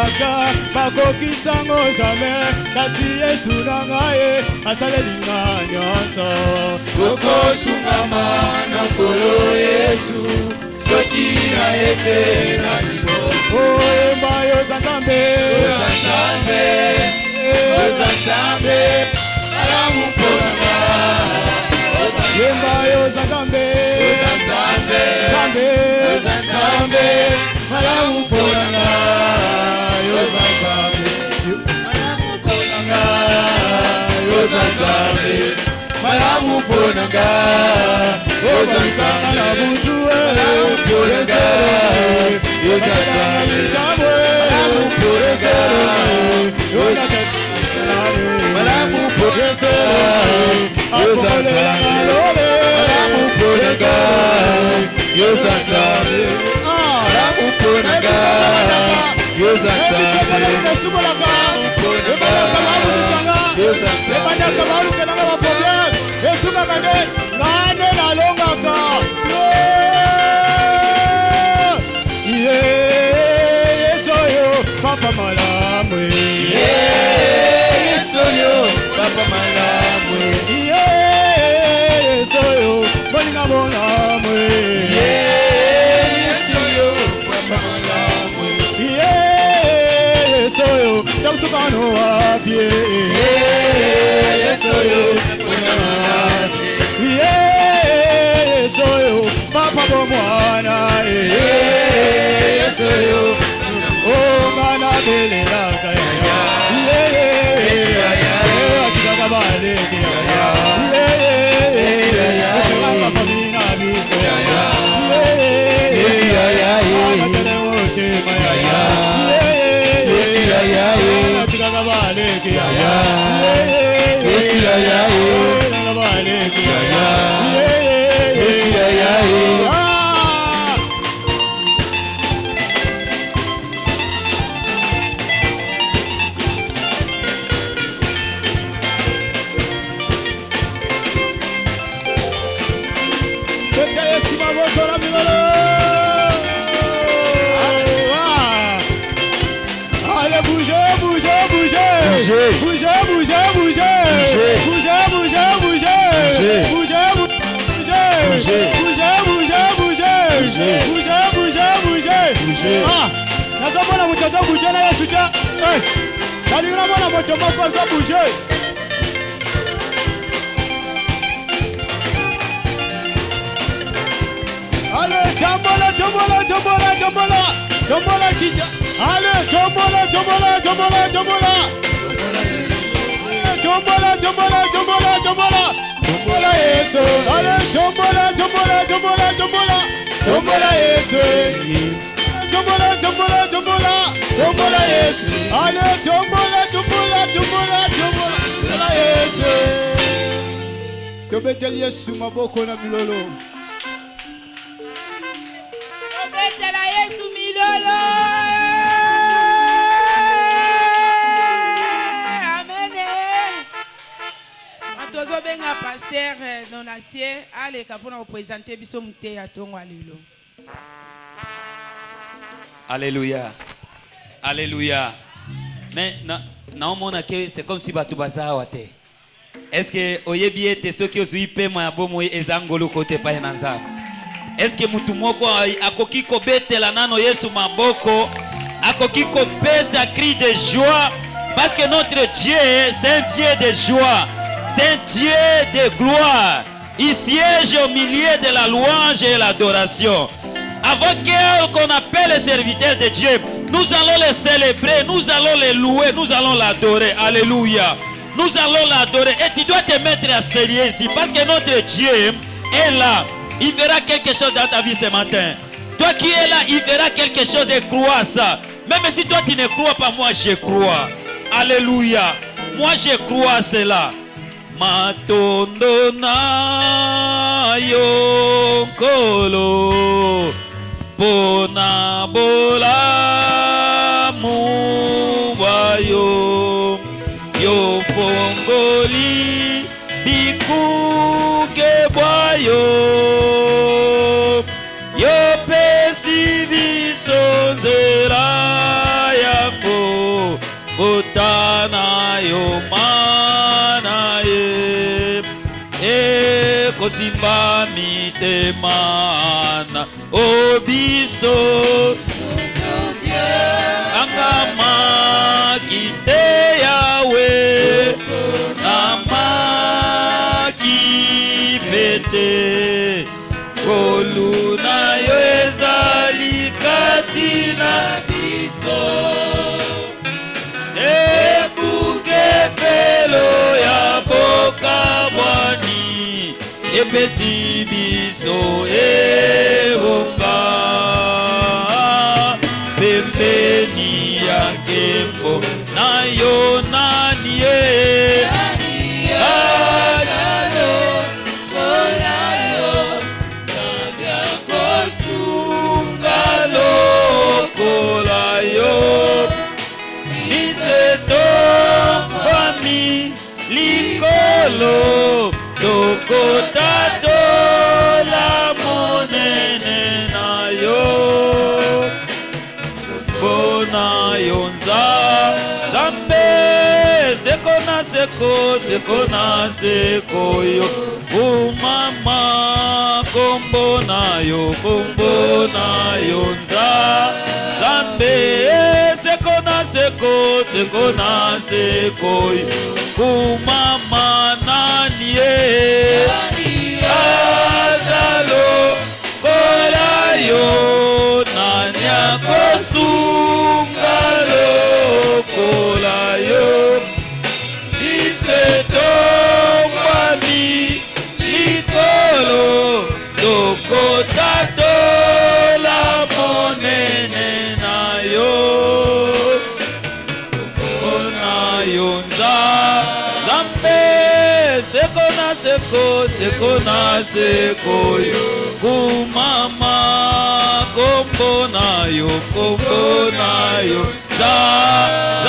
Balaka, Bakoki Sango Jamais, Nasi Yesu Nangaye, Asalelinga Nyonso. Koko Sungama na Kolo Yesu, Soki na ete na liboso. Oyemba Yozantambe, Yozantambe, Yozantambe, Alamu Ponanga. Yemba Yozantambe, Yozantambe, Yozantambe, Alamu Ponanga. Yozantambe, Alamu Ponanga. Yozantambe, Alamu Ponanga. Yozantambe, Alamu Ponanga. Yozantambe, Alamu Ponanga. Malamu Ponanga. Yozantambe, Malamu Ponanga. Papa Malamu, Yesoyo, Papa Malamu, Yesoyo, Bolinga Malamu, Yesoyo, Papa Malamu, Yesoyo, Yakusukano Wapie, Yesoyo, Papa Malamu, Yesoyo, Papa Bomwana, Yesoyo, Oh, Mana Belela, Nazomona mtoto bouger na Yesu ja. Kalina mwana moto moko za bouger. Allez, tombola, tombola, tombola, tombola. Tombola kija. Allez, tombola, tombola, tombola, tombola. Tombola, tombola, tombola, tombola. Tombola Yesu. Allez, tombola, tombola, tombola, tombola. Tombola Yesu. Tombola, tombola, tombola, tombola Yesu. Allez, tombola, tombola, tombola, tombola, tombola Yesu. Tobeteli Yesu maboko na milolo. Tobetela Yesu milolo. Amen. Antozo benga pasteur Donacier aleka pona représenter biso mute ya tongo alelo. Alléluia. Alléluia. Mais naomona que c'est comme si batu baza wate. Est-ce que oyebi ete soki ozui pema ya bomo ezangolo kote pa nanza? Est-ce que mutu moko akoki kobetela nano Yesu maboko, akoki kopesa cri de joie parce que notre Dieu c'est un Dieu de joie, c'est un Dieu de gloire. Il siège au milieu de la louange et l'adoration. Avec eux qu'on appelle les serviteurs de Dieu, nous allons les célébrer, nous allons les louer, nous allons l'adorer. Alléluia. Nous allons l'adorer. Et tu dois te mettre à sérieux ici parce que notre Dieu est là. Il verra quelque chose dans ta vie ce matin. Toi qui es là, il verra quelque chose et crois ça. Même si toi tu ne crois pas, moi je crois. Alléluia. Moi je crois cela. Matondo na yonkolo pona bola mubayo yo pongoli bikuke boyo yo pesi bisonzera yango kosimba mitema na obiso angama kite yawe namaki pete koluna yo ezali kati na biso ebuke felo ya bokabwani epesi biso ebonga pembeni ya nkembo na yo nani ye Dokota la monene na yo bona yonza zambe seko na seko yo umama kombo na yonza zambe seko na seko yo umama nani azalo kola yo nani akosunga lokola yo isetombami likolo dokota la monene na yo ona yonza seko na seko yo kumama kombo na yo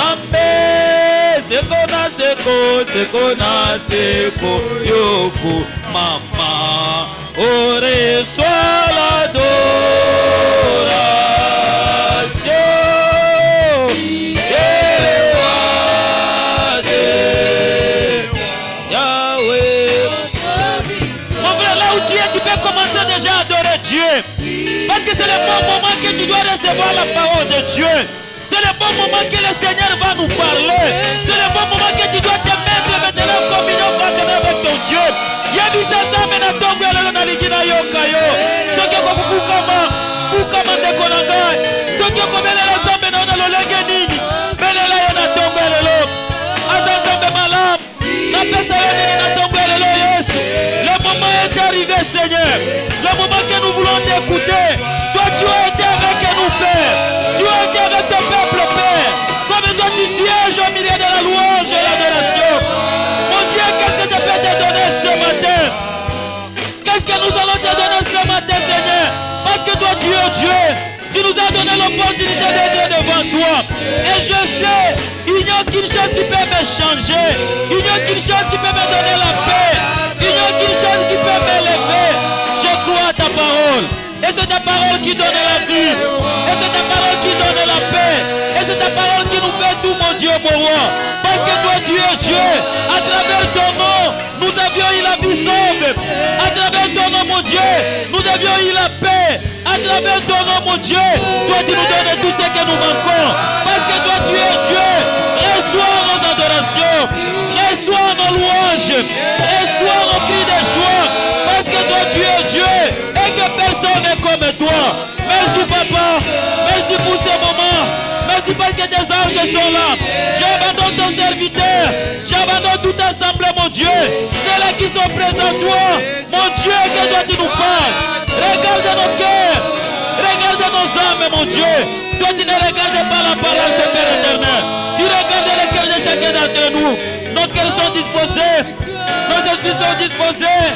zambe seko na seko yo kumama ore swala parce que c'est le bon moment que tu dois recevoir la parole de Dieu. C'est le bon moment que le Seigneur va nous parler. C'est le bon moment que tu dois te mettre maintenant en communion avec ton Dieu. Yabisa zame na tongo elelo na ligina yokayo. Soki okukukama ndeko na ngai. Soki okobelela zame na ona lolenge nini. Belela yo na tongo elelo. Aza nzambe malamu. Napesa yo nini na tongo elelo Yesu. Le moment est arrivé Seigneur. Le moment que nous voulons t'écouter. Toi tu as été avec nous Père. Tu as été avec ton peuple Père. Comme toi tu sièges au milieu de la louange et l'adoration. Mon Dieu, qu'est-ce que je peux te donner ce matin? Qu'est-ce que nous allons te donner ce matin Seigneur? Parce que toi tu es Dieu. Tu nous as donné l'opportunité d'être devant toi. Et je sais, il n'y a aucune chose qui peut me changer. Il n'y a aucune chose qui peut me donner la paix. Il n'y a aucune chose qui peut m'élever. Je crois à ta parole. Et c'est ta parole qui donne la vie. Et c'est ta parole qui donne la paix. Et c'est ta parole qui nous fait tout, mon Dieu, mon roi. Parce que toi, tu es Dieu. À travers ton nom, nous avions eu la vie sauve. À travers ton nom, mon Dieu, nous avions eu la paix. À travers ton nom, mon Dieu, toi, tu nous donnes tout ce que nous manquons. Parce que toi, tu es Dieu. Reçois nos adorations. Reçois nos louanges. Reçois nos cris de joie. Parce que toi, tu es Dieu. Et que personne n'est comme toi. Merci, Papa. Merci pour ce moment. Merci parce que tes anges sont là. J'abandonne ton serviteur. J'abandonne tout ensemble, mon Dieu. C'est là qui sont présents, toi. Mon Dieu, que toi tu nous parles. Regarde nos cœurs. Regarde nos âmes, mon Dieu. Toi, tu ne regardes pas l'apparence, Père éternel. Tu regardes le cœur de chacun d'entre nous. Nos cœurs sont disposés. Nos esprits sont disposés.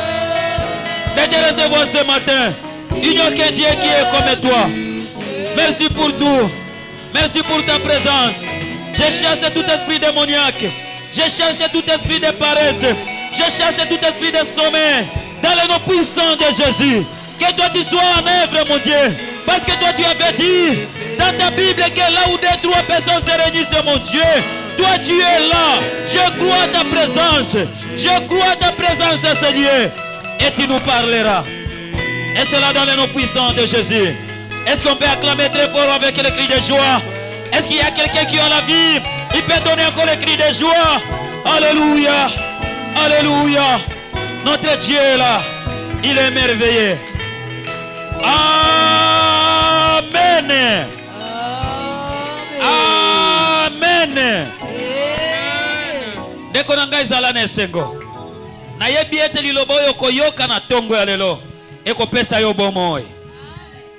De te recevoir ce matin. Il n'y a qu'un Dieu qui est comme toi. Merci pour tout. Merci pour ta présence. Je chasse tout esprit démoniaque. Je cherche tout esprit de paresse. Je chasse tout esprit de sommeil. Dans le nom puissant de Jésus. Que toi tu sois en œuvre, mon Dieu. Parce que toi tu avais dit dans ta Bible que là où 2 3 personnes se réunissent, mon Dieu, toi tu es là. Je crois à ta présence. Je crois à ta présence, Seigneur. et tu nous parleras. Et cela dans le nom puissant de Jésus. Est-ce qu'on peut acclamer très fort avec le cri de joie? Est-ce qu'il y a quelqu'un qui a la vie? Il peut donner encore le cri de joie. Alléluia. Alléluia. Notre Dieu est là. Il est merveilleux. Amen. Amen. Deko nanga izala na esengo. Na yebi ete liloba oyo koyoka na tongo ya lelo. Eko pesa yo bomoi.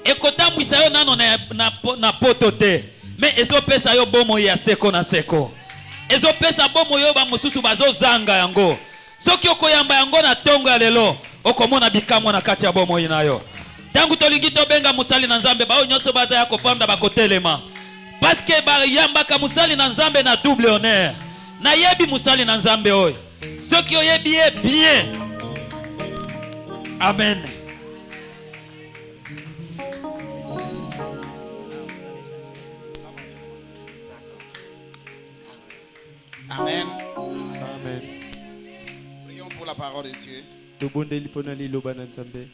Eko tambwisa yo nano na poto te. Me ezo pesa yo bomoi ya seko na seko. Ezo pesa bomoi yo ba mususu bazo zanga yango. Soki okoyamba yango na tongo ya lelo. Okomona bikamwa na kati ya bomoi na yo. Tangu tolingi tobenga musali na nzambe bao nyonso baza ya kofanda bakotelema. Parce que ba yamba ka musali na nzambe na double honneur. Na yebi musali na nzambe oy. Soki oyebi bien. Amen. Amen. Amen. Prions pour la parole de Dieu. Tobondeli pona liloba na Nzambe.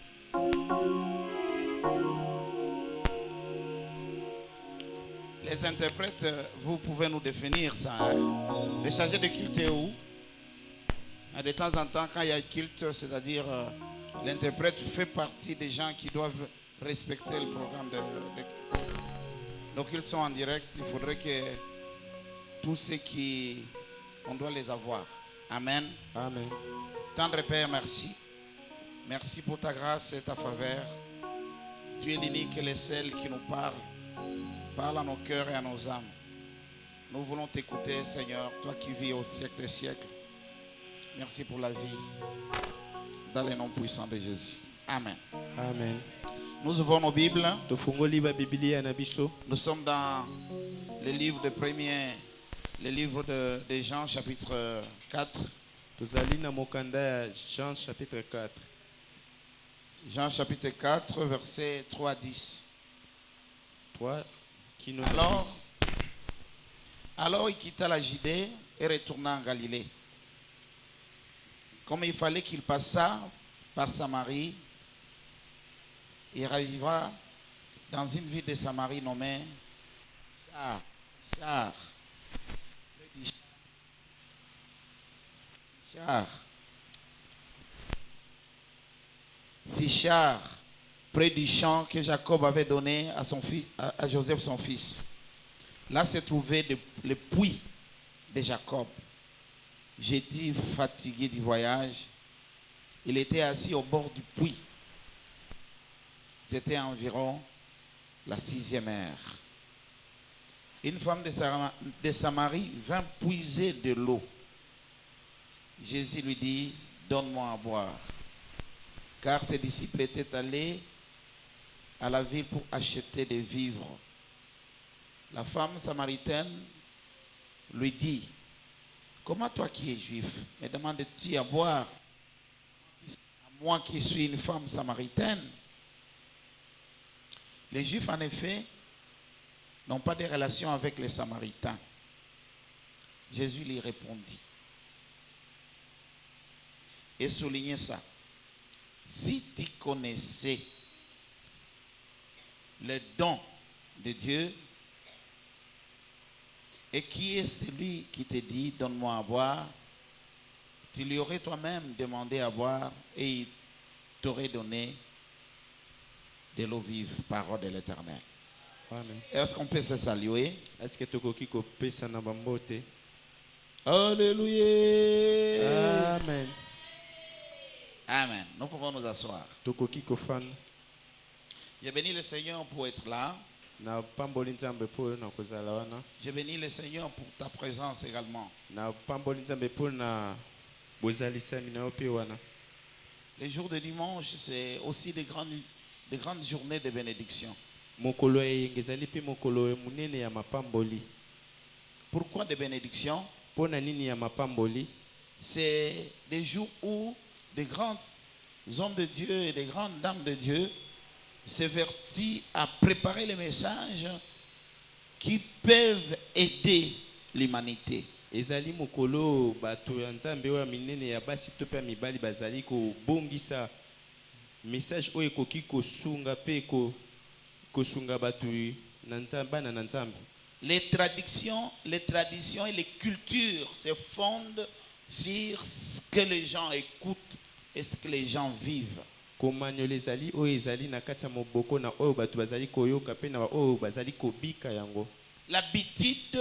Les interprètes, vous pouvez nous définir ça. Hein? Les chargés de culte est où? De temps en temps, quand il y a culte, c'est-à-dire l'interprète fait partie des gens qui doivent respecter le programme de... Donc ils sont en direct. Il faudrait que tous ceux qui... On doit les avoir. Amen. Amen. Tendre Père, merci. Merci pour ta grâce et ta faveur. Tu es l'unique et le seul qui nous parle. Parle à nos cœurs et à nos âmes. Nous voulons t'écouter, Seigneur, toi qui vis au siècle des siècles. Merci pour la vie. Dans le nom puissant de Jésus. Amen. Amen. Nous ouvrons nos Bibles. Tofungoli ba Biblia na biso. Nous sommes dans le livre de Jean, chapitre 4. Tozali na mokanda ya Jean chapitre 4. Jean chapitre 4, versets 3 à 10. 3 qui nous Alors il quitta la Judée et retourna en Galilée. Comme il fallait qu'il passât par Samarie, il arriva dans une ville de Samarie nommée Sichar, près du champ que Jacob avait donné à son fils, à Joseph son fils. Là se trouvait le puits de Jacob. J'étais fatigué du voyage. Il était assis au bord du puits. C'était environ la 6e heure. Une femme de Samarie vint puiser de l'eau. Jésus lui dit, donne-moi à boire. Car ses disciples étaient allés à la ville pour acheter des vivres. La femme samaritaine lui dit, comment toi qui es juif, me demandes-tu à boire à moi qui suis une femme samaritaine? Les Juifs, en effet, n'ont pas de relation avec les Samaritains. Jésus lui répondit et soulignait ça. Si tu connaissais le don de Dieu, et qui est celui qui te dit, donne-moi à boire, tu lui aurais toi-même demandé à boire et il t'aurait donné de l'eau vive, parole de l'Éternel. Amen. Est-ce qu'on peut se saluer? Est-ce que tokoki ko pesa na bambote? Alléluia. Amen. Amen. Nous pouvons nous asseoir. Tokoki ko fan Je bénis le Seigneur pour être là. na pamboli Nzambe po na kozala wana. Je bénis le Seigneur pour ta présence également. Na pamboli Nzambe po na bozalisami na ope wana. Les jours de dimanche, c'est aussi des grandes journées de bénédiction. Mokolo ezali pe mokolo munene ya mapamboli. Pourquoi de bénédiction? Po na nini ya mapamboli? C'est des jours où des grands hommes de Dieu et des grandes dames de Dieu s'évertissent à préparer les messages qui peuvent aider l'humanité ezali mokolo bato ya nzambe oyo minene ya basi to pe mibali bazali ko bongisa message oyo ekoki kosunga pe kosunga bato na nzambe na nzambe. Les traditions et les cultures se fondent sur ce que les gens écoutent et ce que les gens vivent. Komanyolo ezali oyo ezali na kati ya moboko na oyo bato bazali koyoka pe na oyo bazali kobika yango. L'habitude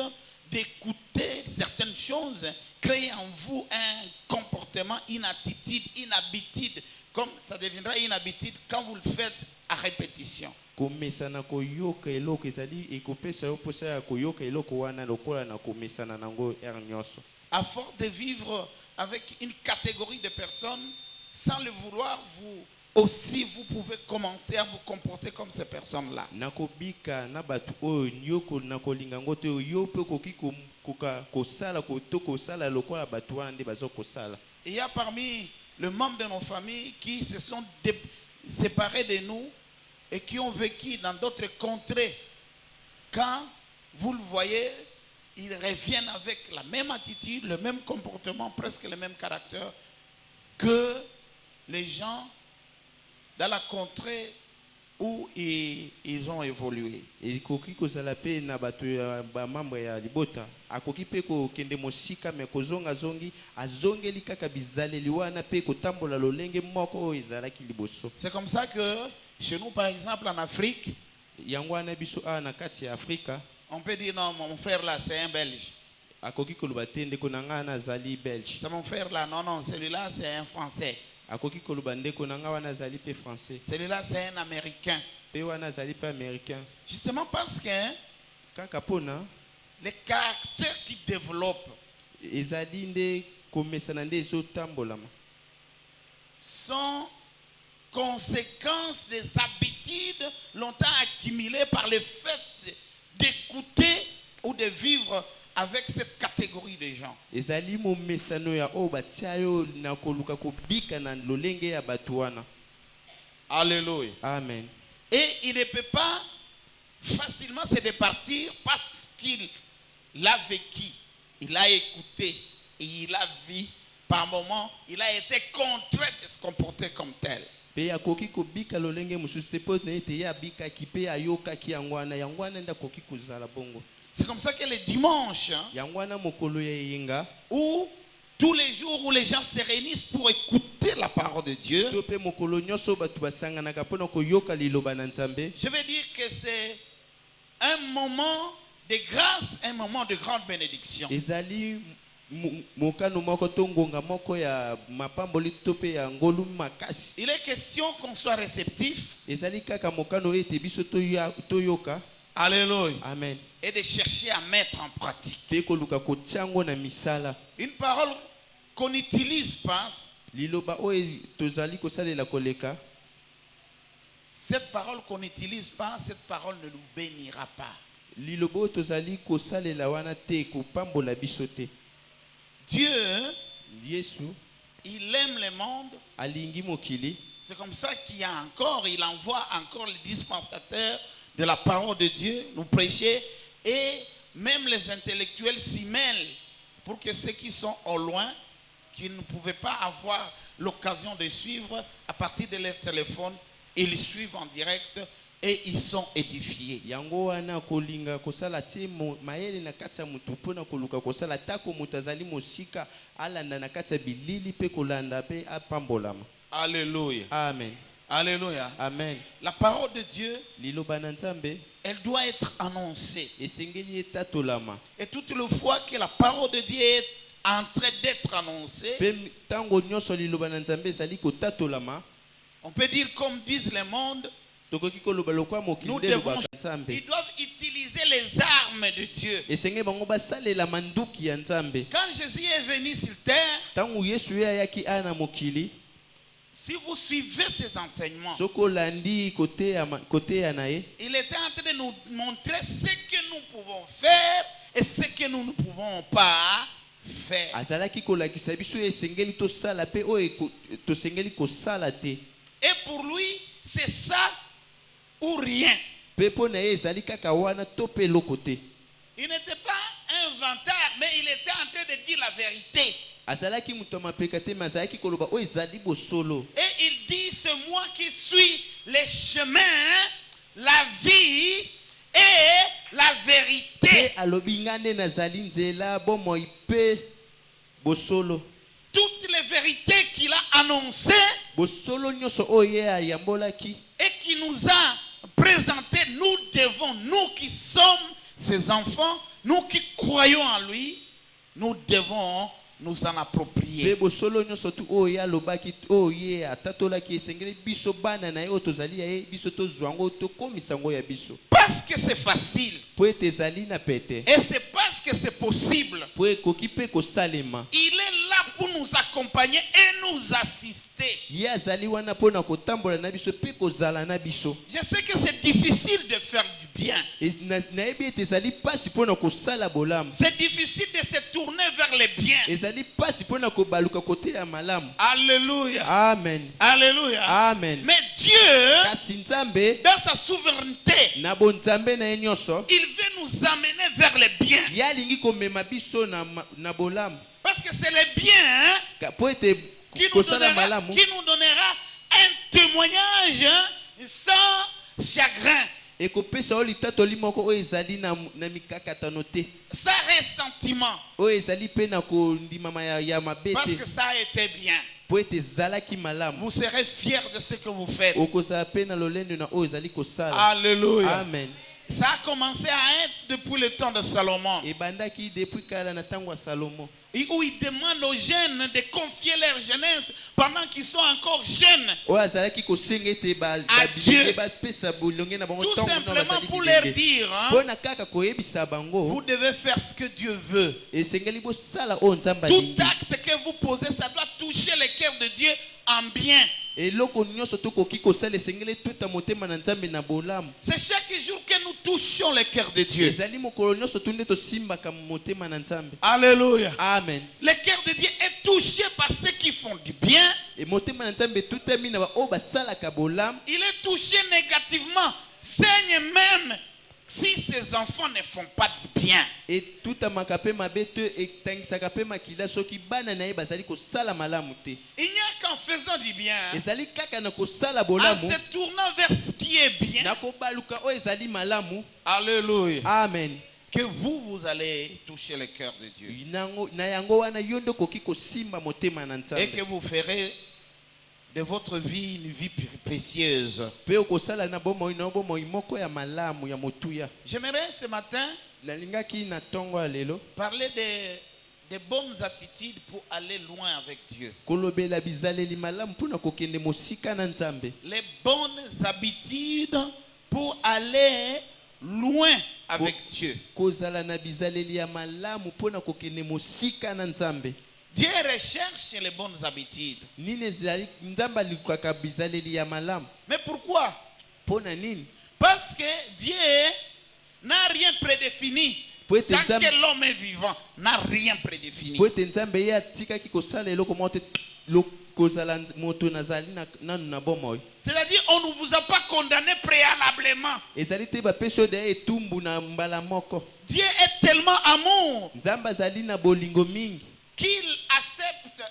d'écouter certaines choses crée en vous un comportement, une attitude, une habitude, comme ça deviendra une habitude quand vous le faites à répétition. Komesana koyoka eloko ezali ekopesa yo posa ya koyoka eloko wana lokola na komesana nango nyonso. À force de vivre avec une catégorie de personnes, sans le vouloir, vous pouvez commencer à vous comporter comme ces personnes-là. Nakobika na batu oyo nyoko nakolinga ngoto yo pe koki kosala kotoko sala lokola batu wana nde bazo kosala. Il y a parmi les membres de nos familles qui se sont séparés de nous et qui ont vécu dans d'autres contrées. Quand vous le voyez, ils reviennent avec la même attitude, le même comportement, presque le même caractère que les gens dans la contrée où ils ont évolué. Et koki kozala pe na bato ya ba membre ya libota akoki pe ko kende mosika me kozonga zongi azongeli kaka bizaleli wana pe kotambola lolenge moko oyo ezalaki liboso. C'est comme ça que chez nous, par exemple, en Afrique, yango wana biso a na kati ya Afrika on peut dire non, mon frère là c'est un Belge. Akoki koloba te ndeko na nga na zali Belge. C'est mon frère là, non, celui-là c'est un Français. Akoki koloba ndeko na nga wana zali pe Français. Celui-là c'est un Américain. Pe wana zali pe Américain. Justement parce que kaka pona les caractères qui développent ezali nde komesana nde ezotambolama sont conséquences des habitudes longtemps accumulées par le fait d'écouter ou de vivre avec cette catégorie de gens. Ezali mo mesano ya o batia yo na koluka kobika na lolenge ya batu wana. Alléluia. Amen. Et il ne peut pas facilement se départir parce qu'il l'a vécu, il a écouté et il a vu. Par moments, il a été contraint de se comporter comme tel. Pe akoki kobika lolenge mususu te po na ete ya bika ki pe ayoka ki yangwana yangwana nda koki kuzala bongo. C'est comme ça que le dimanche, yangwana mokolo ya yinga, où tous les jours où les gens se réunissent pour écouter la parole de Dieu, to pe mokolo nyoso batu basangana ka pona koyoka liloba na Nzambe. Je veux dire que c'est un moment de grâce, un moment de grande bénédiction. Ezali mokano moko tongonga moko ya mapamboli tope ya ngolu makasi. Il est question qu'on soit réceptif. Ezali kaka mokano ete biso toyoka. Alléluia. Amen. Et de chercher à mettre en pratique. Pe koluka kotiango na misala. Une parole qu'on n'utilise pas. Liloba oyo tozali kosalela koleka. Cette parole qu'on n'utilise pas, cette parole ne nous bénira pas. Lilobo tozali kosalela wana te kopambola biso te. Dieu, Yesu, il aime le monde. alingi mokili. C'est comme ça il envoie encore les dispensateurs de la parole de Dieu, nous prêcher, et même les intellectuels s'y mêlent pour que ceux qui sont au loin, qui ne pouvaient pas avoir l'occasion de suivre à partir de leur téléphone, ils suivent en direct et ils sont édifiés. Yango wana kolinga kosala te mayele na kati ya mutu pona koluka kosala tako mutazali mosika alanda na kati ya bilili pe kolanda pe apambolama. Alléluia. Amen. Alléluia. Amen. La parole de Dieu, Liloba na Nzambe, elle doit être annoncée. esengeli etatolama. Et toutes les fois que la parole de Dieu est en train d'être annoncée, Pe tango nyonso liloba na Nzambe ezali kotatolama. on peut dire comme disent le monde, Tokoki koloba lokwa mokili nous nde devons, loba Nzambe. ils doivent utiliser les armes de Dieu. Esengeli bango basalela manduki ya Nzambe. Quand Jésus est venu sur terre, Tango Yesu ayaki ana mokili, si vous suivez ses enseignements, soko landi kote ya nae, il était en train de nous montrer ce que nous pouvons faire et ce que nous ne pouvons pas faire. azalaki kolakisa biso esengeli tosala pe oyo tosengeli kosala te. Et pour lui, c'est ça ou rien. Pe po na ye ezali kaka wana to pe eloko te. Il n'était pas un un vantard, mais il était en train de dire la vérité. azalaki muto mapeka te mais azalaki koloba oyo ezali bosolo. Et il dit, c'est moi qui suis les chemins, la vie et la vérité. Te alobi nga nde nazali nzela bomoi pe bosolo. Toutes les vérités qu'il a annoncées Bosolo nyonso oyo ye ayambolaki et qui nous a présentées, nous devons, nous qui sommes ses enfants, nous qui croyons en lui, nous devons nous en pe approprier. bosolo nyonso tu oyo ye alobaki oyo ye atatolaki esengeli biso bana na ye oyo tozali ya ye biso tozwa yango tokomisa yango ya biso Parce que c'est facile. po ete ezali na pete Et c'est parce que c'est possible. po ekoki mpe kosalema. Il est là pour nous accompagner et nous assister. Ye azali wana mpo na kotambola na biso mpe kozala na biso. Je sais que c'est difficile de faire du bien. Nayebi ete ezali mpasi mpo na kosala bolamu. C'est difficile de se tourner vers le bien. Ezali mpasi mpo na kobaluka kote ya malamu. Alléluia. Amen. Alléluia. Amen. Mais Dieu, Kasi nzambe dans sa souveraineté, na bonzambe na ye nyonso il veut nous amener vers le bien. ye alingi komema biso na bolamu Parce que c'est le bien mpo ete qui kosala malamu nous donnera un témoignage sans chagrin, ekopesa oyo litatoli moko oyo ezali na mikakatano te sans ressentiment. oyo ezali mpe na kondimama ya mabe Parce te que ça a été bien. mpo ete ezalaki malamu. Vous serez fiers de ce que vous faites. okozala mpe na lolendo na oyo ezali kosala. Alléluia. Amen. Ça a commencé à être depuis le temps de Salomon, ebandaki depuis kala na ntango ya Salomo où il demande aux jeunes de confier leur jeunesse pendant qu'ils sont encore jeunes. oyo azalaki kosenga ete Dieu. bapesa bolonge na bango Tout ntango na simplement bazali pour leur bilenge. dire, hein, mpo na kaka koyebisa vous bango devez faire ce que Dieu veut. esengeli bosala oyo nzambe Tout alingi. acte que vous posez, ça doit toucher le cœur de Dieu en bien. eloko nyonso tokoki kosala esengeli tuta motema na nzambe na bolamu. C'est chaque jour que nous touchons le cœur de Dieu. ezali mokolo nyonso tu nde tosimbaka motema na nzambe. Alléluia. Amen. Le cœur de Dieu est touché par ceux qui font du bien. E motema na nzambe tutami na baoyo basalaka bolamu. Il est touché négativement, saigne même si ses enfants ne font pas du bien. etutamaka mpe mabe te etangisaka mpe makila soki bana na ye bazali kosala malamu te. Il n'y a qu'en faisant du bien, ezali kaka na kosala en bolamu se tournant vers ce qui est bien. na kobaluka oyo ezali malamu. Alléluia. Amen. Que vous allez toucher le cœur de Dieu. Na yango wana yo nde okoki kosimba motema na Et nzambe que vous ferez de votre vie une vie précieuse. mpe okosala na bomoi na bomoi moko ya malamu ya motuya. J'aimerais ce matin nalingaki na ntongo ya lelo parler de bonnes attitudes pour aller loin avec Dieu. kolobela bizaleli malamu mpona kokende mosika na nzambe. Les bonnes habitudes pour aller loin avec Dieu. kozala na bizaleli ya malamu mpona kokende mosika na nzambe. Dieu recherche les bonnes habitudes. nini ezali nzambe alukaka bizaleli ya malamu. Mais pourquoi? mpona nini? Parce que Dieu n'a rien prédéfini. Po ete Tant nzambe que l'homme est vivant, n'a rien prédéfini. po ete nzambe ye atikaki kosala eloko moko te kozala moto nazali nanu na bomoi. C'est-à-dire, on ne vous a pas condamné préalablement. ezali te bapesi oyo deya etumbu na mbala moko. Dieu est tellement amour nzambe azali na bolingo mingi qu'il accepte,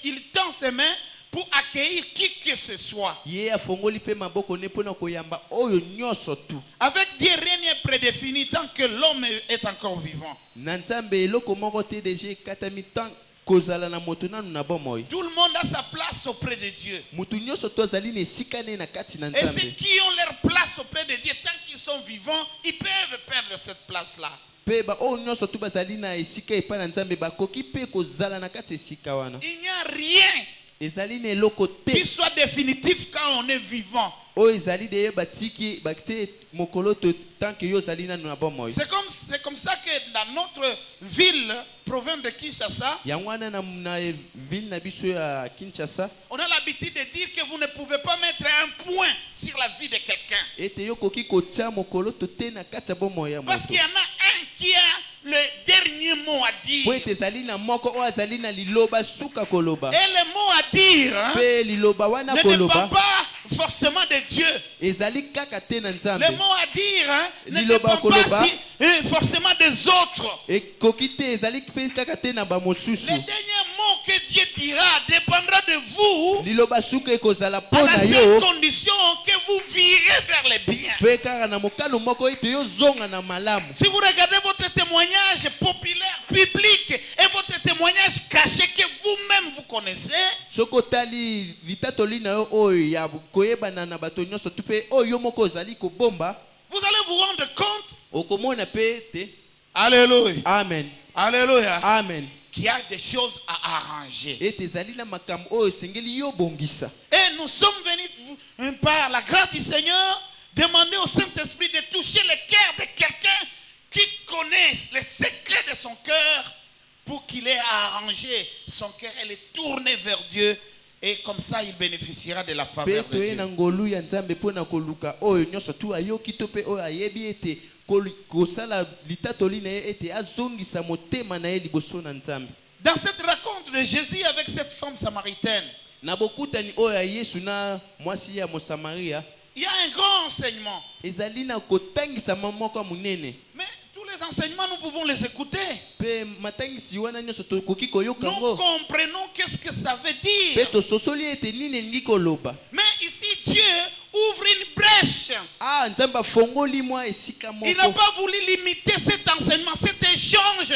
il tend ses mains pour accueillir qui que ce soit. ye afongoli mpe maboko ne mpona koyamba oyo nyonso tu. Avec Dieu, rien n'est prédéfini tant que l'homme est encore vivant. na nzambe eloko moko te deja ekatami tan kozala na moto nanu na bomoi. Tout le monde a sa place auprès de Dieu. motu nyonso to azali na esika ne na kati na Et ceux nzambe. qui ont leur place auprès de Dieu, tant qu'ils sont vivants, ils peuvent perdre cette place-là. mpe baoyo nyonso tu bazali na esika epai na nzambe bakoki mpe kozala na kati esika wana. Il n'y a rien ezali na eloko qui te soit définitif quand on est vivant. oyo ezali de batiki batie mokolo to tanke yo ozali nanu na bomoi. C'est comme ça que dans notre ville, province de Kinshasa, yango wana na ville na biso ya Kinshasa on a l'habitude de dire que vous ne pouvez pas mettre un point sur la vie de quelqu'un. ete yo koki kotia mokolo to te na kati ya bomoi ya Parce moto. qu'il y en a un qui a le dernier mot à dire. po ete ezali na moko oyo azali na liloba suka koloba. Et le mot à dire, hein, mpe liloba wana ne dépend koloba pas forcément de Dieu. ezali kaka te na Le nzambe mot à dire hein, ne Liloba dépend koloba. pas forcément des autres. ekoki te ezali mpe kaka te na Le bamosusu dernier mot que Dieu dira dépendra de vous liloba suka ekozala à mpo la na seule yo condition que vous virez vers le bien. mpe kaka na mokano moko ete yozonga na malamu. Si vous regardez votre témoignage populaire, public et votre témoignage caché que vous-même vous connaissez, soki otali litatoli na yo oyo ya koyebana na bato nyonso tu mpe oyo yo moko ozali kobomba vous allez vous rendre compte, okomona mpe te. alléluia, Amen, alléluia, amen, qu'il y a des choses à arranger. ete ezali na makambo oyo esengeli yobongisa. Et nous sommes venus par la grâce du Seigneur demander au Saint-Esprit de toucher le cœur de quelqu'un qui connaît les secrets de son cœur pour qu'il ait à arranger son cœur et le tourner vers Dieu. Et comme ça, il bénéficiera de la Mpe faveur de toye na Dieu. ngolu ya nzambe mpo na koluka oyo nyonso tu ayoki to mpe oyo ayebi ete kosala litatoli na ye ete azongisa motema na ye liboso na nzambe. Dans cette rencontre de Jésus avec cette femme samaritaine, Na bokutani oyo ya Yesu na mwasi ya Mosamaria il y a un grand enseignement. ezali na kotangisa moko ya monene. Mais tous les enseignements, nous pouvons les écouter. Mpe matangisi wana nyonso tokoki koyoka Nous ngo comprenons qu'est-ce que ça veut mpe dire. tososoli ete nini elingi koloba. Mais ici, Dieu ouvre une brèche. Nzambe afongoli mwa esika Il n'a moko. pas voulu limiter cet enseignement, cet échange.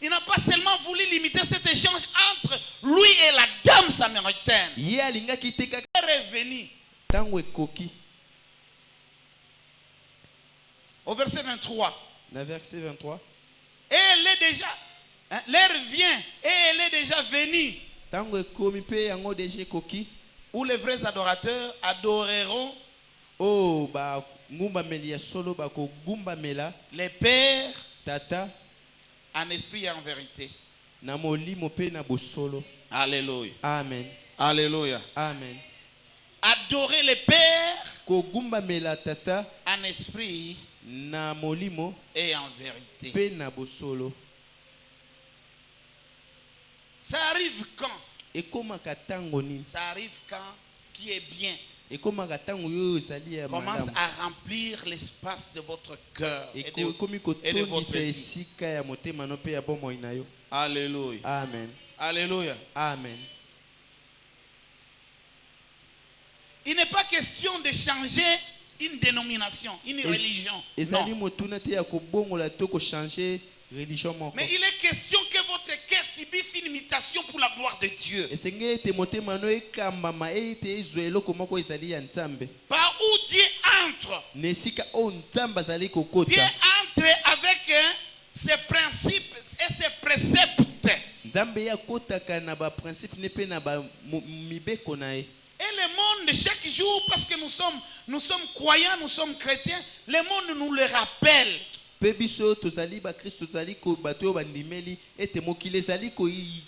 Il n'a pas seulement voulu limiter cet échange entre lui et la dame samaritaine. Ye alingaki te kaka Elle est revenue ntango ekoki. au verset 23. Na verset 23 Et elle est déjà, hein, l'heure vient et elle est déjà venue ntango ekomi mpe yango deja ekoki où les vrais adorateurs adoreront oyo bagumbameli ya solo bakogumbamela les pères tata en esprit et en vérité. na molimo mpe na bosolo. Alléluia. Amen, Alléluia. amen. Adorer les pères Kogumbamela tata en esprit na molimo et en vérité. mpe na bosolo. Ça arrive quand? Ekomaka ntango nini? Ça arrive quand ce qui est bien Ekomaka ntango yo ezali ya commence malamu. à remplir l'espace de votre cœur et Ekomi de votre kotondisa vie. esika ya motema no mpe ya bomoi na yo. Alléluia. Amen, Alléluia. amen. Il n'est pas question de changer une dénomination, une religion. Ezali Non. motuna te ya kobongola to kochanger religion moko. Mais il est question que votre cœur subisse une imitation pour la gloire de Dieu. Esengeli ete motema no ekambama ete ezwa eloko moko ezali ya nzambe. Par où Dieu entre. Na esika oyo nzambe azali Dieu kokota. entre avec ses principes et ses préceptes. Nzambe ye akotaka na baprincipe ne mpe na mibeko na ye. Et le monde, chaque jour, parce que nous sommes croyants, nous sommes chrétiens, le monde nous le rappelle. Mpe biso tozali bakristo tozali bato oyo bandimeli ete mokili ezali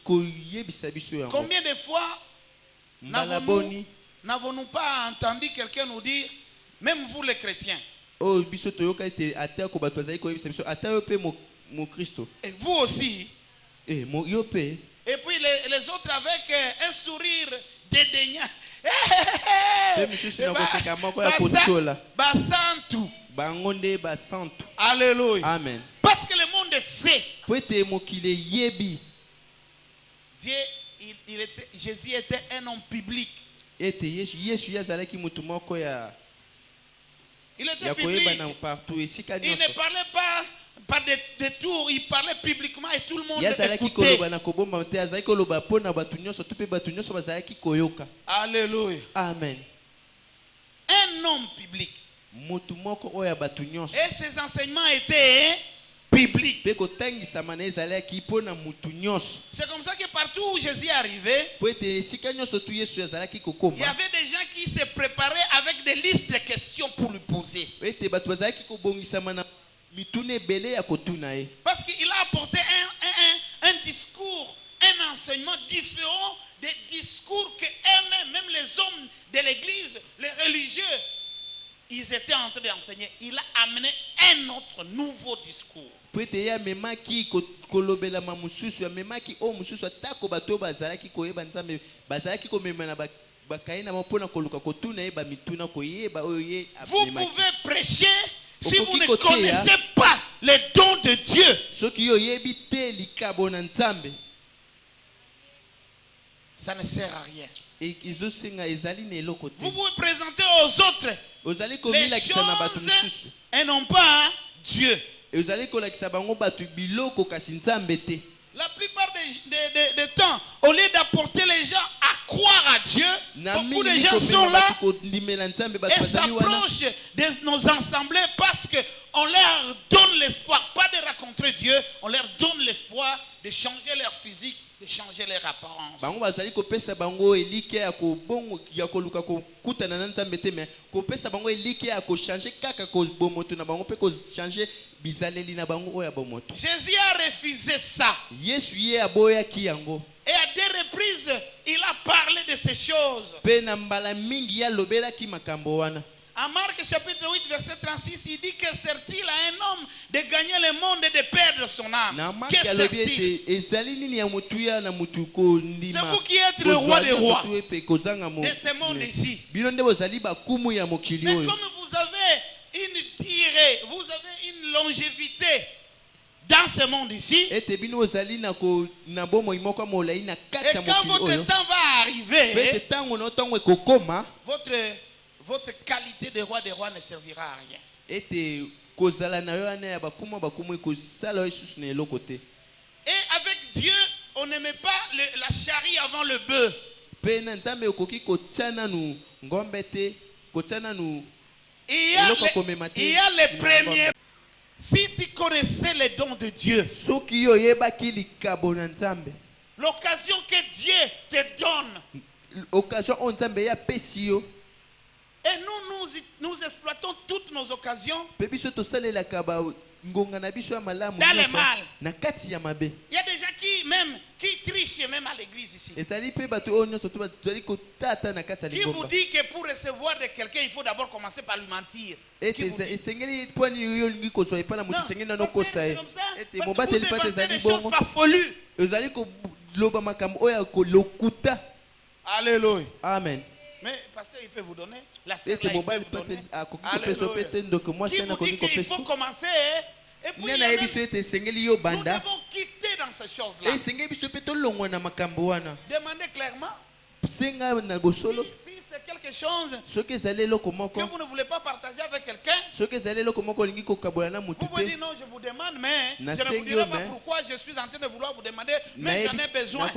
koyebisa biso yango. Combien de fois Mbala boni n'avons-nous pas entendu quelqu'un nous dire, même vous les chrétiens, oyo biso toyoka ete atako bato bazali koyebisa biso ata yo mpe mokristo et vous aussi, yo mpe et puis les autres avec un sourire dédaignant. mpe misusu na koseka moko ya kotiola Basantu. bango nde basantu. Alléluia. Amen. Parce que le monde sait. Po ete mokili yebi Dieu, Jésus était un homme public. ete yesu ye azalaki mutu moko ya Il était koyebana public. partout esika Il ne nyonso. parlait pas de tours, il parlait publiquement et tout le monde Ye azalaki écoutait. koloba na kobomba te azalaki koloba mpo na bato nyonso to mpe bato nyonso bazalaki koyoka. Alléluia. Amen. Un homme public. Mutu moko oyo ya bato nyonso. Et ses enseignements étaient publics. Mpe kotangisama na ezalaki mpo na mutu nyonso. C'est comme ça que partout où Jésus est arrivé, Po ete esika nyonso tu yesu azalaki il y kokoma avait des gens qui se préparaient avec des listes de questions pour lui poser. ete bato bazalaki kobongisama na mituna ebele ya kotuna ye. Parce qu'il a apporté un discours, un enseignement différent des discours que eux-mêmes, même les hommes de l'église, les religieux, ils étaient en train d'enseigner. Il a amené un autre nouveau discours. Po ete ye amemaki kolobelama mosusu amemaki oyo mosusu atako bato oyo bazalaki koyeba nzambe bazalaki komema na Vous pouvez prêcher si vous ne connaissez pas les dons de Dieu. Ça ne sert à rien. Vous pouvez présenter aux autres les choses et non pas Dieu. La plupart des temps, au lieu d'apporter les gens à croire à Dieu, beaucoup de gens sont là et s'approchent de nos assemblées parce qu'on leur donne l'espoir, pas de rencontrer Dieu, on leur donne l'espoir de changer leur physique, de changer leur apparence. Jésus a refusé ça. Et à 2 reprises, il a parlé de ces choses. En Marc chapitre 8, verset 36, il dit que sert-il à un homme de gagner le monde et de perdre son âme? Que sert-il? C'est vous qui êtes le roi des rois de ce monde ici. Mais comme vous avez une durée, vous avez une longévité dans ce monde ici. Et quand votre temps va arriver, votre qualité de roi des rois ne servira à rien. Et avec Dieu, on ne met pas la charrue avant le bœuf. Il y a les premiers. Si tu connaissais les dons de Dieu, l'occasion que Dieu te donne, et nous exploitons toutes nos occasions dans le mal. Il y a des gens qui trichent même à l'église ici. Qui vous dit que pour recevoir de quelqu'un, il faut d'abord commencer par lui mentir. Qui vous dit? Non, c'est comme ça. Vous inventez des choses farfelues. Alléluia. Amen. Mais pasteur, il peut vous donner. La sœur, il peut vous donner. Alléluia. Qui vous dit qu'il faut commencer? Et puis, nous devons quitter dans ces choses-là. Demandez clairement. Si c'est quelque chose que vous ne voulez pas partager avec quelqu'un, vous pouvez dire non, je vous demande, mais je ne vous dirai pas pourquoi je suis en train de vouloir vous demander, mais j'en ai besoin.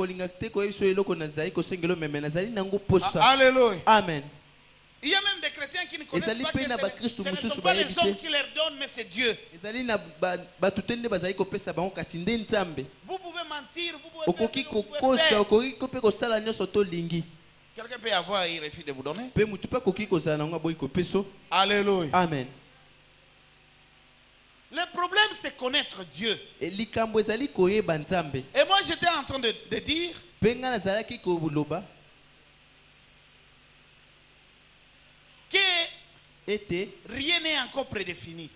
Alléluia. Amen. Il y a même des chrétiens qui ne connaissent pas que ce ne sont pas les hommes qui leur donnent, mais c'est Dieu. Vous pouvez mentir, vous pouvez faire. Quelqu'un peut avoir et il refuse de vous donner. Alléluia. Amen. Le problème, c'est connaître Dieu. Et moi, j'étais en train de dire que rien n'est encore prédéfini.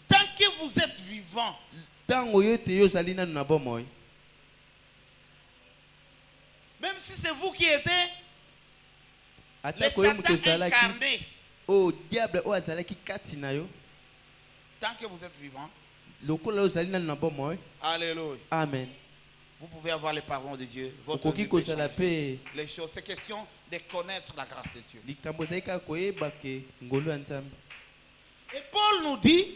Tant que vous êtes vivant, même si c'est vous qui êtes le Satan incarné, tant que vous êtes vivant, alléluia. Amen. Vous pouvez avoir les paroles de Dieu, votre vie peut changer. Les choses, c'est question de connaître la grâce de Dieu. Et Paul nous dit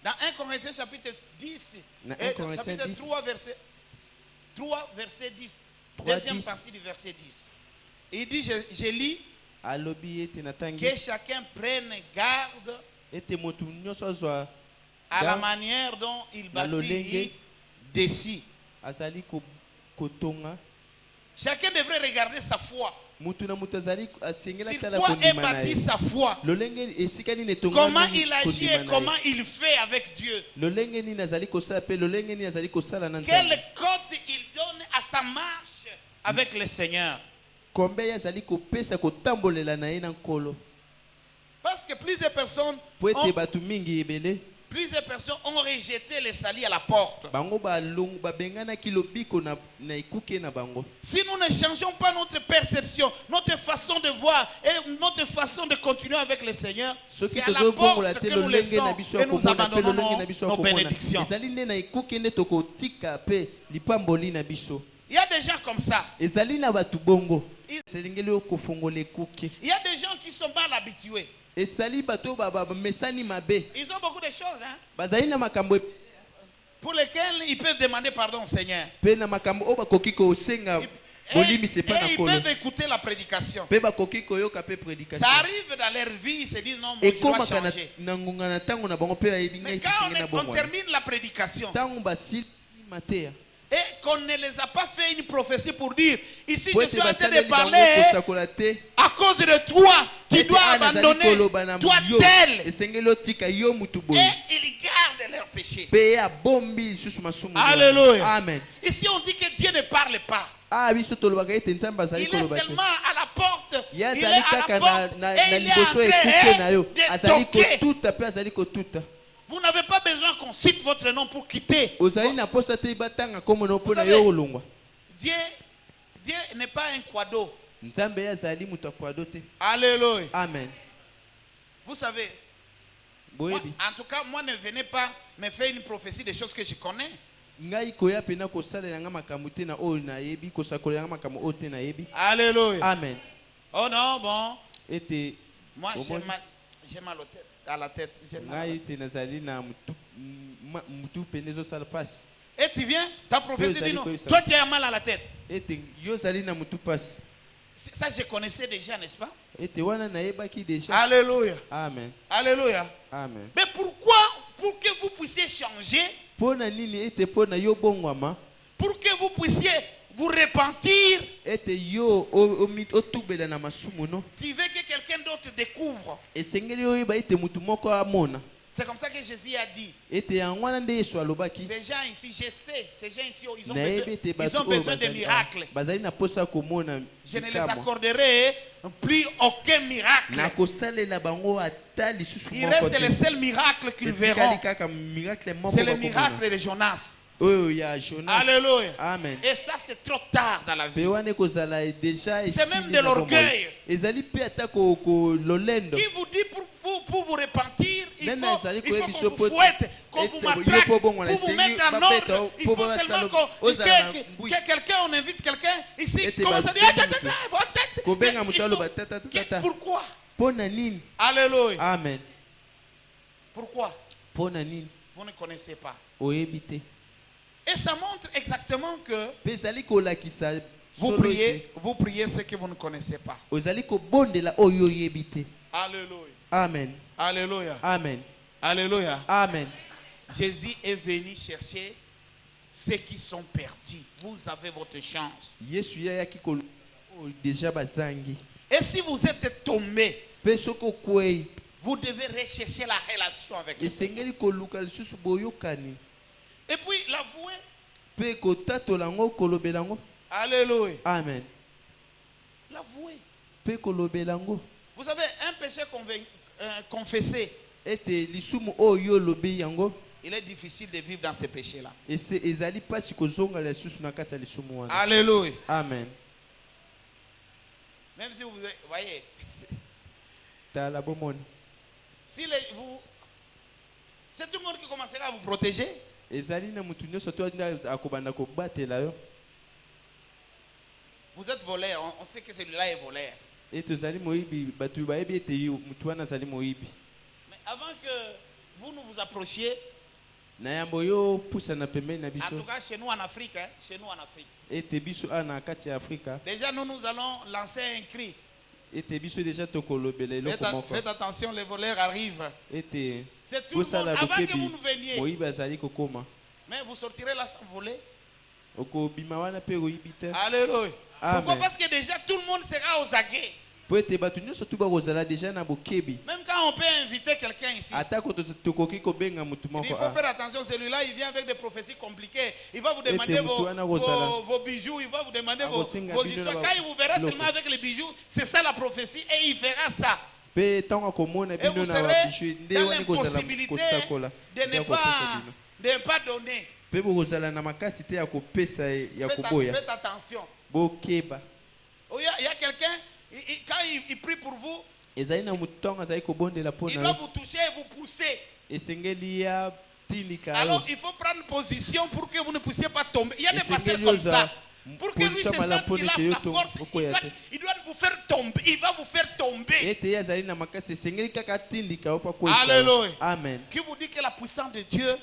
dans 1 Corinthiens chapitre 10, chapitre 3, verset 10, deuxième partie du verset 10. Il dit, je lis, que chacun prenne garde à la manière dont il bâtit d'ici. Chacun devrait regarder sa foi. Sur quoi est bâtie sa foi? Comment il agit et comment il fait avec Dieu? Quel code il donne à sa marche avec le Seigneur? Parce que plusieurs personnes Plusieurs personnes ont rejeté les salis à la porte. bango balongo babenganaki lobiko na ekuke na bango. Si nous ne changeons pas notre perception, notre façon de voir et notre façon de continuer avec le Seigneur, c'est à la porte que nous laissons et nous abandonnons nos bénédictions. ezali nde na ekuke nde tokotika pe lipamboli na biso. Il y a des gens comme ça. ezali na batu bongo selengeli okofongola ekuke. Il y a des gens qui sont mal habitués. ezali bato mesani mabe Ils ont beaucoup de choses, hein, bazali na makambo pour lesquelles ils peuvent demander pardon au Seigneur. pe na makambo oyo bakoki kosenga bolimbisa pa na Et ils kolo peuvent écouter la prédication. pe bakoki koyoka pe prédication. Ça arrive dans leur vie, ils se disent non, moi je dois ekomaka changer. na ngonga na ntango na bango pe bayebi ngai Mais quand kisenge na on bongo termine la prédication ntango basili mateya et qu'on ne les a pas fait une prophétie pour dire ici po je ete suis en train de basaleli bango parler kosakola te à cause de toi, tu ete dois ana azali abandonner koloba na toi yo tel. esengeli otika yo mutu boye Et ils gardent leur péché. pe abombi lisusu masumu. Alléluia. Amen. Ici on dit que Dieu ne parle pas. biso tolobaka ete nzambe azali Il est koloba te seulement à la porte. ye Il est azali à kaka la porte na et il est en liboso ekuke train na yo azali de toquer. kotuta pe azali kotuta. Vous n'avez pas besoin qu'on cite votre nom pour quitter. ozali na posa te batanga kombo na mpo na Vous yo savez, kolongwa. Dieu n'est pas un quado. nzambe ye azali moto akwado te. Alléluia. Amen. Vous savez, moi, boyebi en tout cas, moi ne venez pas me faire une prophétie des choses que je connais. ngai koya pena kosalela nga makambo te na oyo nayebi kosakolela nga makambo oyo te nayebi. Alléluia. Amen. Oh non, bon. ete Moi, Omoni. j'ai mal à la tête. J'ai mal à la ngai tête. te nazali na mutu pene ezosala pasi. Et tu viens, ta prophétie Dieu, dit non. ça dit quoi, ça? Toi, tu as mal à la tête. ete yo ozali na mutu pasi. Ça, je connaissais déjà, n'est-ce pas? ete wana nayebaki deja. Alléluia. Amen. Alléluia. Amen. Mais pourquoi? Pour que vous puissiez changer, mpo na nini ete mpo na yo bongwama pour que vous puissiez vous repentir, ete yo otubela na masumu no tu veux que quelqu'un d'autre découvre. esengeli oyeba ete mutu moko amona C'est comme ça que Jésus a dit. ete yango wana nde yesu alobaki Ces gens ici, je sais, ces gens ici, ils ont nayebi ete besoin, ils bato ont oyo besoin de miracles. bazali na posa ya komona Je ne les bikamwa. accorderai plus aucun miracle. nakosalela bango ata lisusu Il moko reste le te. seul miracle qu'ils etikali verront. kaka miracle moko C'est le bakomona. miracle de Jonas. oyo ya jonas. Alléluia. Amen. Et ça, c'est trop tard dans la pe vie. wana ekozala deja C'est même esili de na bomoi. l'orgueil. ezali pe ata lolendo Qui vous dit pour vous repentir, il Même faut ezali qu'on koyebiso vous po- fouette, qu'on ete vous yo matraque, po pour bongo na vous esengi mettre en bapeta ordre. Il po faut basala seulement ozala na ngui. que quelqu'un, on invite quelqu'un ici, Ete commence à dire, babenga ah, tata, mutu. bonne tête. Kobenga Mais mutu il aloba faut- tata, que- tata. Pourquoi? mpo na nini. Alléluia. Amen. Pourquoi? mpo na nini Vous ne connaissez pas. oyebi te. Et ça montre exactement que mpe ezali kolakisa vous solo priez ce que vous ne connaissez pas. ete ozali kobondela oyo oyebi te. Alléluia. Amen. Alléluia. Amen. Alléluia. Amen. Jésus est venu chercher ceux qui sont perdus. Vous avez votre chance. yesu ye ayaki koluka oyo deja bazangi. Et si vous êtes tombé, mpe soki okwei vous devez rechercher la relation avec lui. esengeli koluka lisusu boyokani Et puis l'avouer. mpe kotatola yango kolobela yango. Alléluia. Amen. L'avouer. mpe kolobela yango Vous savez, un péché confessé, ete lisumu oyo yo olobi yango il est difficile de vivre dans ce péché-là. ezali mpasi kozongala lisusu na kati ya lisumu wana. Alléluia. Amen. Même si vous voyez, tala bomoni si vous, c'est tout le monde qui commencera à vous protéger. ezali na mutu nyonso to akobanda kobatela yo. Vous êtes voleur, on sait que celui-là est voleur. ete ozali moyibi bato bayebi ete mutu wana azali moyibi. Mais avant que vous ne vous approchiez, na yambo yo pusana pembeni na en tout biso cas chez nous en Afrique, hein, chez nous en Afrique, ete biso a na kati ya afrika déjà nous allons lancer un cri. ete biso deja tokolobela eloko moko Faites attention, les voleurs arrivent. ete C'est tout le monde. bosala Avant que bokebi vous nous veniez, moyibi azali kokoma mais vous sortirez là sans voler. okobima wana mpe oyibi te. Alléluia. Amen. Pourquoi? Parce que déjà tout le monde sera aux aguets. po ete bato nyonso tu bakozala deja na bokebi Même quand on peut inviter quelqu'un ici, atako tokoki kobenga mutu il moko faut faire attention. Celui-là, il vient avec des prophéties compliquées. Il va vous Et demander te vos, mutuana gozala. vos bijoux. Il va vous demander vos Agosinga histoires. bino na Quand il vous verra loko. seulement avec les bijoux, c'est ça la prophétie et il fera ça. Pe tango komona Et bino vous na serez babishu nde dans wani kozala l'impossibilité kosakola. de ne pas donner. Pe bokozala na makasi te ya kopesa ya koboya. Faites attention. Bokeba. Oh, il y a quelqu'un, quand il prie pour vous, Ezali na mutonga azali kobondela il pona. doit vous toucher et vous pousser. Esengeli ya tindika. Alors il faut prendre position pour que vous ne puissiez pas tomber. Il y a des pasteurs comme ça. Pour que lui se sente qu'il a la force, il doit vous faire tomber. Il va vous faire tomber. Alléluia. Amen. Qui vous dit que la puissance de Dieu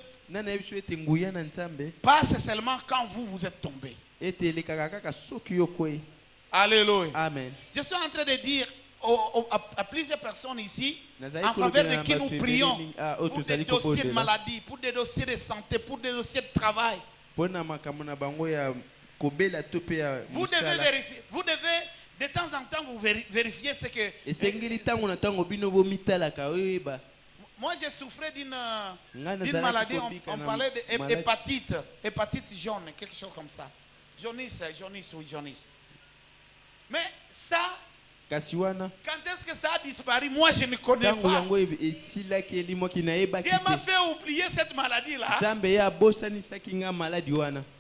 passe seulement quand vous êtes tombé. Alléluia. Amen. Je suis en train de dire à plusieurs personnes ici en faveur de qui nous prions pour des dossiers de maladie, pour des dossiers de santé, pour des dossiers de travail. Vous devez vérifier. Vous devez de temps en temps vous vérifier ce que. Moi j'ai souffert d'une maladie, on parlait d'hépatite, hépatite jaune, quelque chose comme ça. Jaunisse. Mais ça, quand est-ce que ça a disparu? Moi je ne connais pas. Dieu m'a fait oublier cette maladie-là.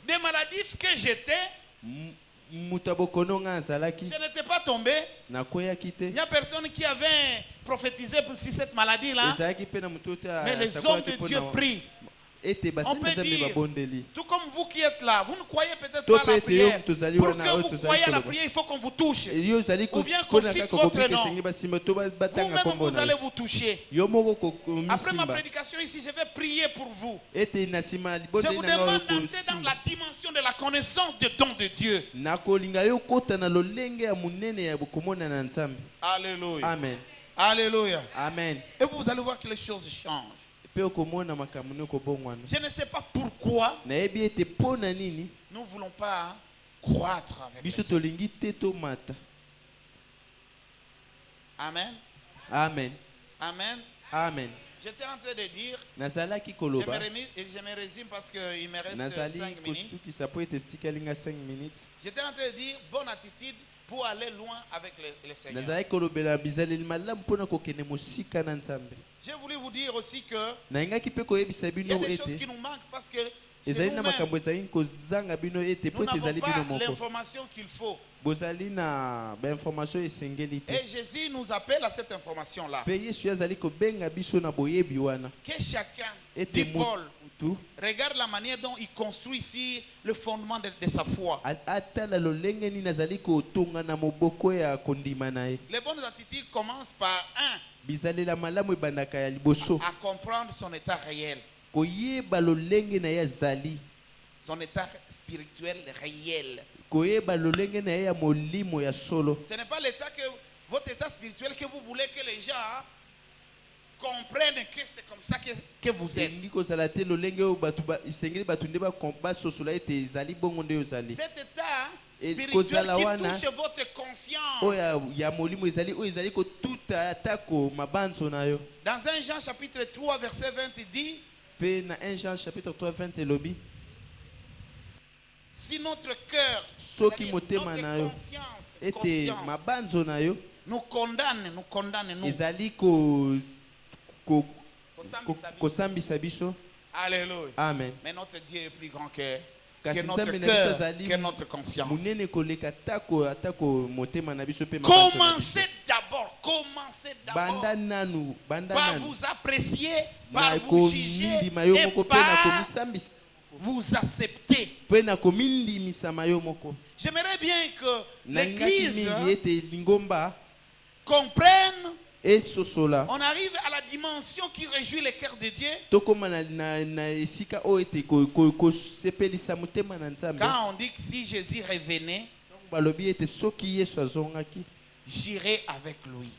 Des maladies que j'étais. Je n'étais pas tombé. Il n'y a personne qui avait prophétisé sur cette maladie-là. Mais les hommes de Dieu prient. On peut dire, tout comme vous qui êtes là, vous ne croyez peut-être pas à la prière. Pour que vous croyez à la prière, il faut qu'on vous touche. Ou bien qu'on cite votre nom. Vous-même, vous allez vous toucher. Après ma prédication ici, je vais prier pour vous. Je vous demande d'entrer dans la dimension de la connaissance des dons de Dieu. Alléluia. Amen. Alléluia. Amen. Et vous allez voir que les choses changent. Je ne sais pas pourquoi nous ne voulons pas croître avec le Seigneur. Amen. Amen. Amen. Amen. J'étais en train de dire, je me résume parce qu'il me reste 5 minutes. J'étais en train de dire, bonne attitude pour aller loin avec le Seigneur. J'ai voulu vous dire aussi que il y a des choses qui nous manquent parce que c'est nous-mêmes. Nous n'avons pas l'information qu'il faut. Et Jésus nous appelle à cette information-là. Que chacun, dit Paul, regarde la manière dont il construit ici le fondement de sa foi. Les bonnes attitudes commencent par à comprendre son état réel. Son état spirituel réel. Ce n'est pas l'état que votre état spirituel que vous voulez que les gens comprennent que c'est comme ça que vous êtes. Cet état spirituel qui touche votre conscience. Dans 1 Jean chapitre 3 verset 20 il dit, si notre cœur, notre conscience nous condamne, Alléluia. Amen. Mais notre Dieu est plus grand que notre cœur, que notre conscience. Commencez d'abord par vous apprécier, par vous juger et par vous accepter. J'aimerais bien que l'Église comprenne. On arrive à la dimension qui réjouit le cœur de Dieu. Quand on dit que si Jésus revenait, j'irai avec lui.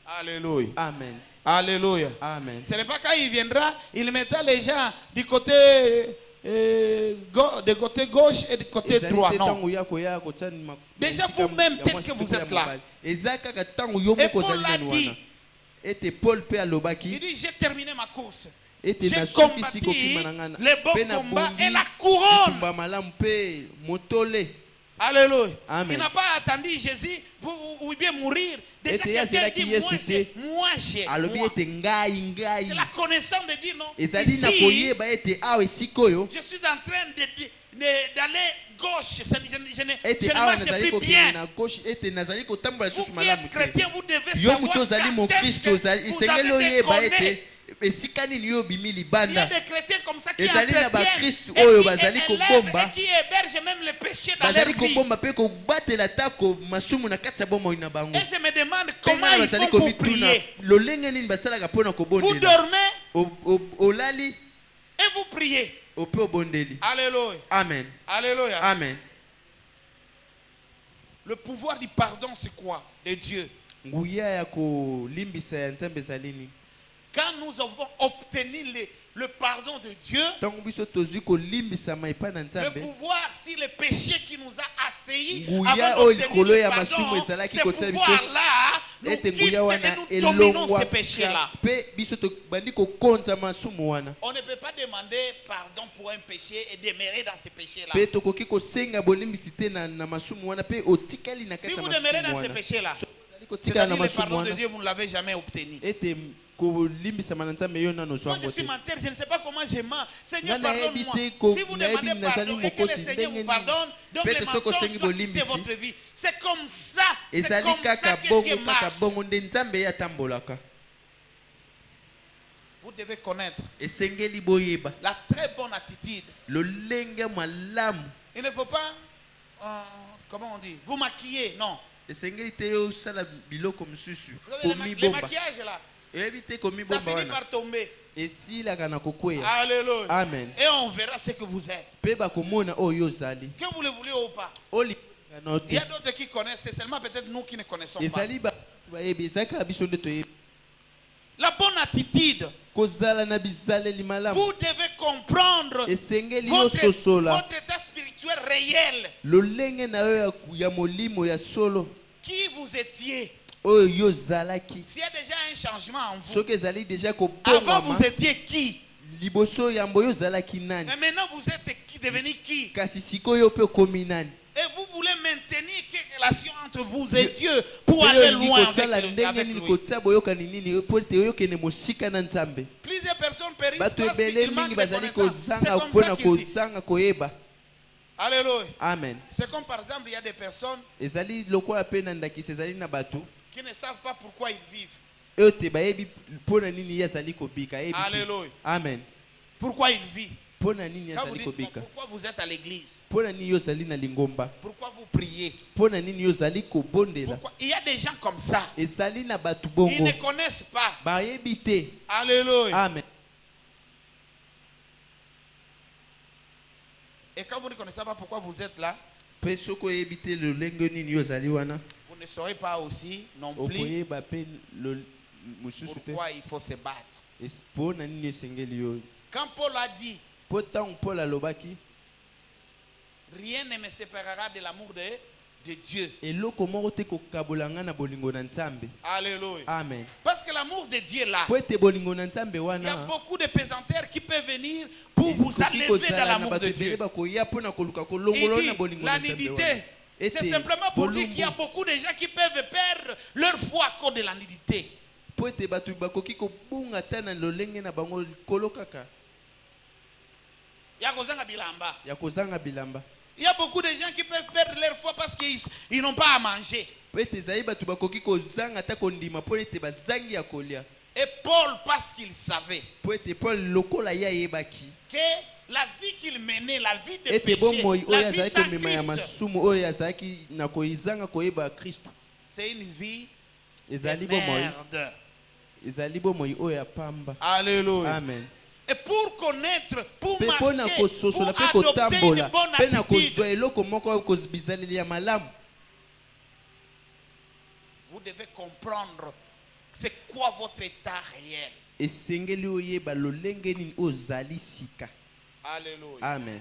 Alléluia. Amen. Alléluia. Amen. Ce n'est pas quand il viendra, il mettra les gens du côté gauche et du côté droit. Non. Déjà vous-même, tel que vous êtes là. Et Paul l'a dit. Il dit, j'ai terminé ma course. J'ai combattu le bon combat et la couronne. Alléluia. Amen. Il n'a pas attendu Jésus ou bien mourir. Déjà Ete ya quelqu'un zelaki dit Yesu te. moi j'ai. alobi moi. ete ngai C'est la connaissance de Dieu, non? ezali na Ici, koyeba ete awa esika oyo je suis en train d'aller gauche. Je ne ete awa marche nazali plus kokende bien. na gauche ete nazali kotambola Vous lisusu qui malamu êtes te. chrétien, vous devez Yo savoir moto ozali quand est-ce mokristo que ozali vous esengeli avez oyeba déconné. ete esika nini yo obimi Il y a libanda des chrétiens comme ça qui ezali na entretiennent bakristu et oyo qui bazali élèvent kobomba et qui hébergent même le péché dans leur bazali vie. kobomba mpe kobatela tako masumu na kati ya bomoi na bango Et je me demande Mpe comment ngai ils bazali font pour komituna prier. lolenge nini basalaka mpona Vous kobondela dormez olali et vous priez. ope obondeli Alléluia. amen Alléluia. amen. Le pouvoir du pardon, c'est quoi? De Dieu. nguya ya kolimbisa ya nzambe ezali nini Quand nous avons obtenu le pardon de Dieu, ntango biso tozwi kolimbisama epai na le nzambe pouvoir sur le péché qui nous a assaillis Nguya avant oyo d'obtenir likolo le ya pardon, masumu ezalaki ce kotia biso pouvoir-là nous ete quitte nguya wana et nous dominons elongwa ces péchés-là. mpe biso tobandi kokonza masumu wana On ne peut pas demander pardon pour un péché et demeurer dans ce péché-là. mpe tokoki kosenga bolimbisi te na masumu wana mpe otikali na Si kati ya vous demeurez masumu dans ce wana péché-là, ozali kotikala na c'est-à-dire le masumu pardon de wana Dieu, vous ne l'avez jamais obtenu. ete kolimbisama na nzambe yo nano Moi, je zwango suis te menteur, je ne sais pas comment je mens. Seigneur, Nga nayebi pardonne-moi. te ko- Si vous nayebi demandez nazali pardon et que le mokosi, Seigneur ndenge vous nini. pardonne, donc Peut-être les soko mensonges sengi doivent quitter bolimbisi. votre vie. C'est comme ça. C'est ezali comme ça kaka que bongo Dieu kaka marche. bongo nde nzambe ye atambolaka Vous devez connaître esengeli boyeba la très bonne attitude. lolenge malamu Il ne faut pas, comment on dit, vous maquiller, non. esengeli te yo osala biloko mosusu Vous savez, les komibomba maquillages là, oyebi te ça komibomba finit wana par tomber. esilaka na kokweya Alléluia. amen Et on verra ce que vous êtes. mpe bakomona oyo ozali Que vous le voulez ou pas. olingana no Il y te a d'autres qui connaissent, c'est seulement peut-être nous qui ne connaissons pas. ezali bayebi ezali kaka biso nde toyebi La bonne attitude. kozala na bizaleli malamu Vous devez comprendre esengeli yo votre sosola état spirituel réel. lolenge na yo ya molimo ya solo Qui vous étiez. oyo yo ozalaki S'il y a déjà un changement en vous. soki ezali deja Avant kobongama vous étiez qui. liboso yambo yo ozalaki nani Mais maintenant vous êtes qui, devenu qui. kasi sikoyo mpe okomi nani Et vous voulez maintenir quelle relation entre vous et Dieu pour Yo aller olingi loin kosala avec ndenge nini lui. kotia boyokani nini mpo ete oyokende mosika na nzambe Plusieurs personnes périssent bato parce ebele qu'ils manquent mingi de bazali connaissances. C'est kozanga comme mpona ça qu'il dit. kozanga koyeba Alléluia. amen C'est comme par exemple, il y a des personnes ezali lokola mpe na ndakisa ezali na bato qui ne savent pas pourquoi ils vivent. oyo te bayebi mpona nini ye azali kobika ayebi te. Alléluia. amen Pourquoi ils vivent. mpona nini Quand vous azali dites, mais kobika pourquoi vous êtes à l'église. mpona nini yo ozali na lingomba Pourquoi vous priez. mpona nini yo ozali kobondela Pourquoi? Il y a des gens comme ça. ezali na bato Ils bongo ne connaissent pas. bayebi te Alléluia. amen Et quand vous ne connaissez pas pourquoi vous êtes là, mpe soki oyebi te lolenge nini yo ozali wana vous ne saurez pas aussi non plus okoyeba mpe mosusu te pourquoi il faut se battre. mpona nini esengeli yo Quand Paul a dit, mpo ntango paul alobaki rien ne me séparera de l'amour de Dieu. eloko moko te kokabola nga na bolingo na nzambe Alléluia. amen Parce que l'amour de Dieu là, mpo ete bolingo na nzambe il y a wana beaucoup de pesanteurs qui peuvent venir pour vous ekoki enlever kozala dans na l'amour bato de ebele Dieu. bakoya mpona koluka Il kolongola na dit, bolingo la na nzambe nudité, wana c'est ete simplement pour dire qu'il y a bolumbu beaucoup de gens qui peuvent perdre leur foi à cause de la nudité. mpo ete bato bakoki kobunga ta na lolenge na bango likolo kaka Il y a kozanga bilamba. ya kozanga bilamba Il y a beaucoup de gens qui peuvent perdre leur foi parce qu'ils n'ont pas à manger. mpo ete ezali bato bakoki kozanga ata kondima mpo ete bazangi ya kolia Et Paul, parce qu'il savait mpo ete paul lokola ye ayebaki que la vie qu'il menait, la vie de ete péché, bomoi oyo la vie azalaki sans komema ya Christ, masumu oyo azalaki na koizanga koyeba kristu c'est une vie ezali de bomoi merde. ezali bomoi oyo ya pamba Alléluia. amen Et pour connaître, pour mpe mpo na marcher, kososola pour mpe adopter une kotambola bonne mpe na attitude, kozwa eloko moko oyo bizaleli ya malamu vous devez comprendre c'est quoi votre état réel. esengeli oyeba lolenge nini ozali sika Alléluia. amen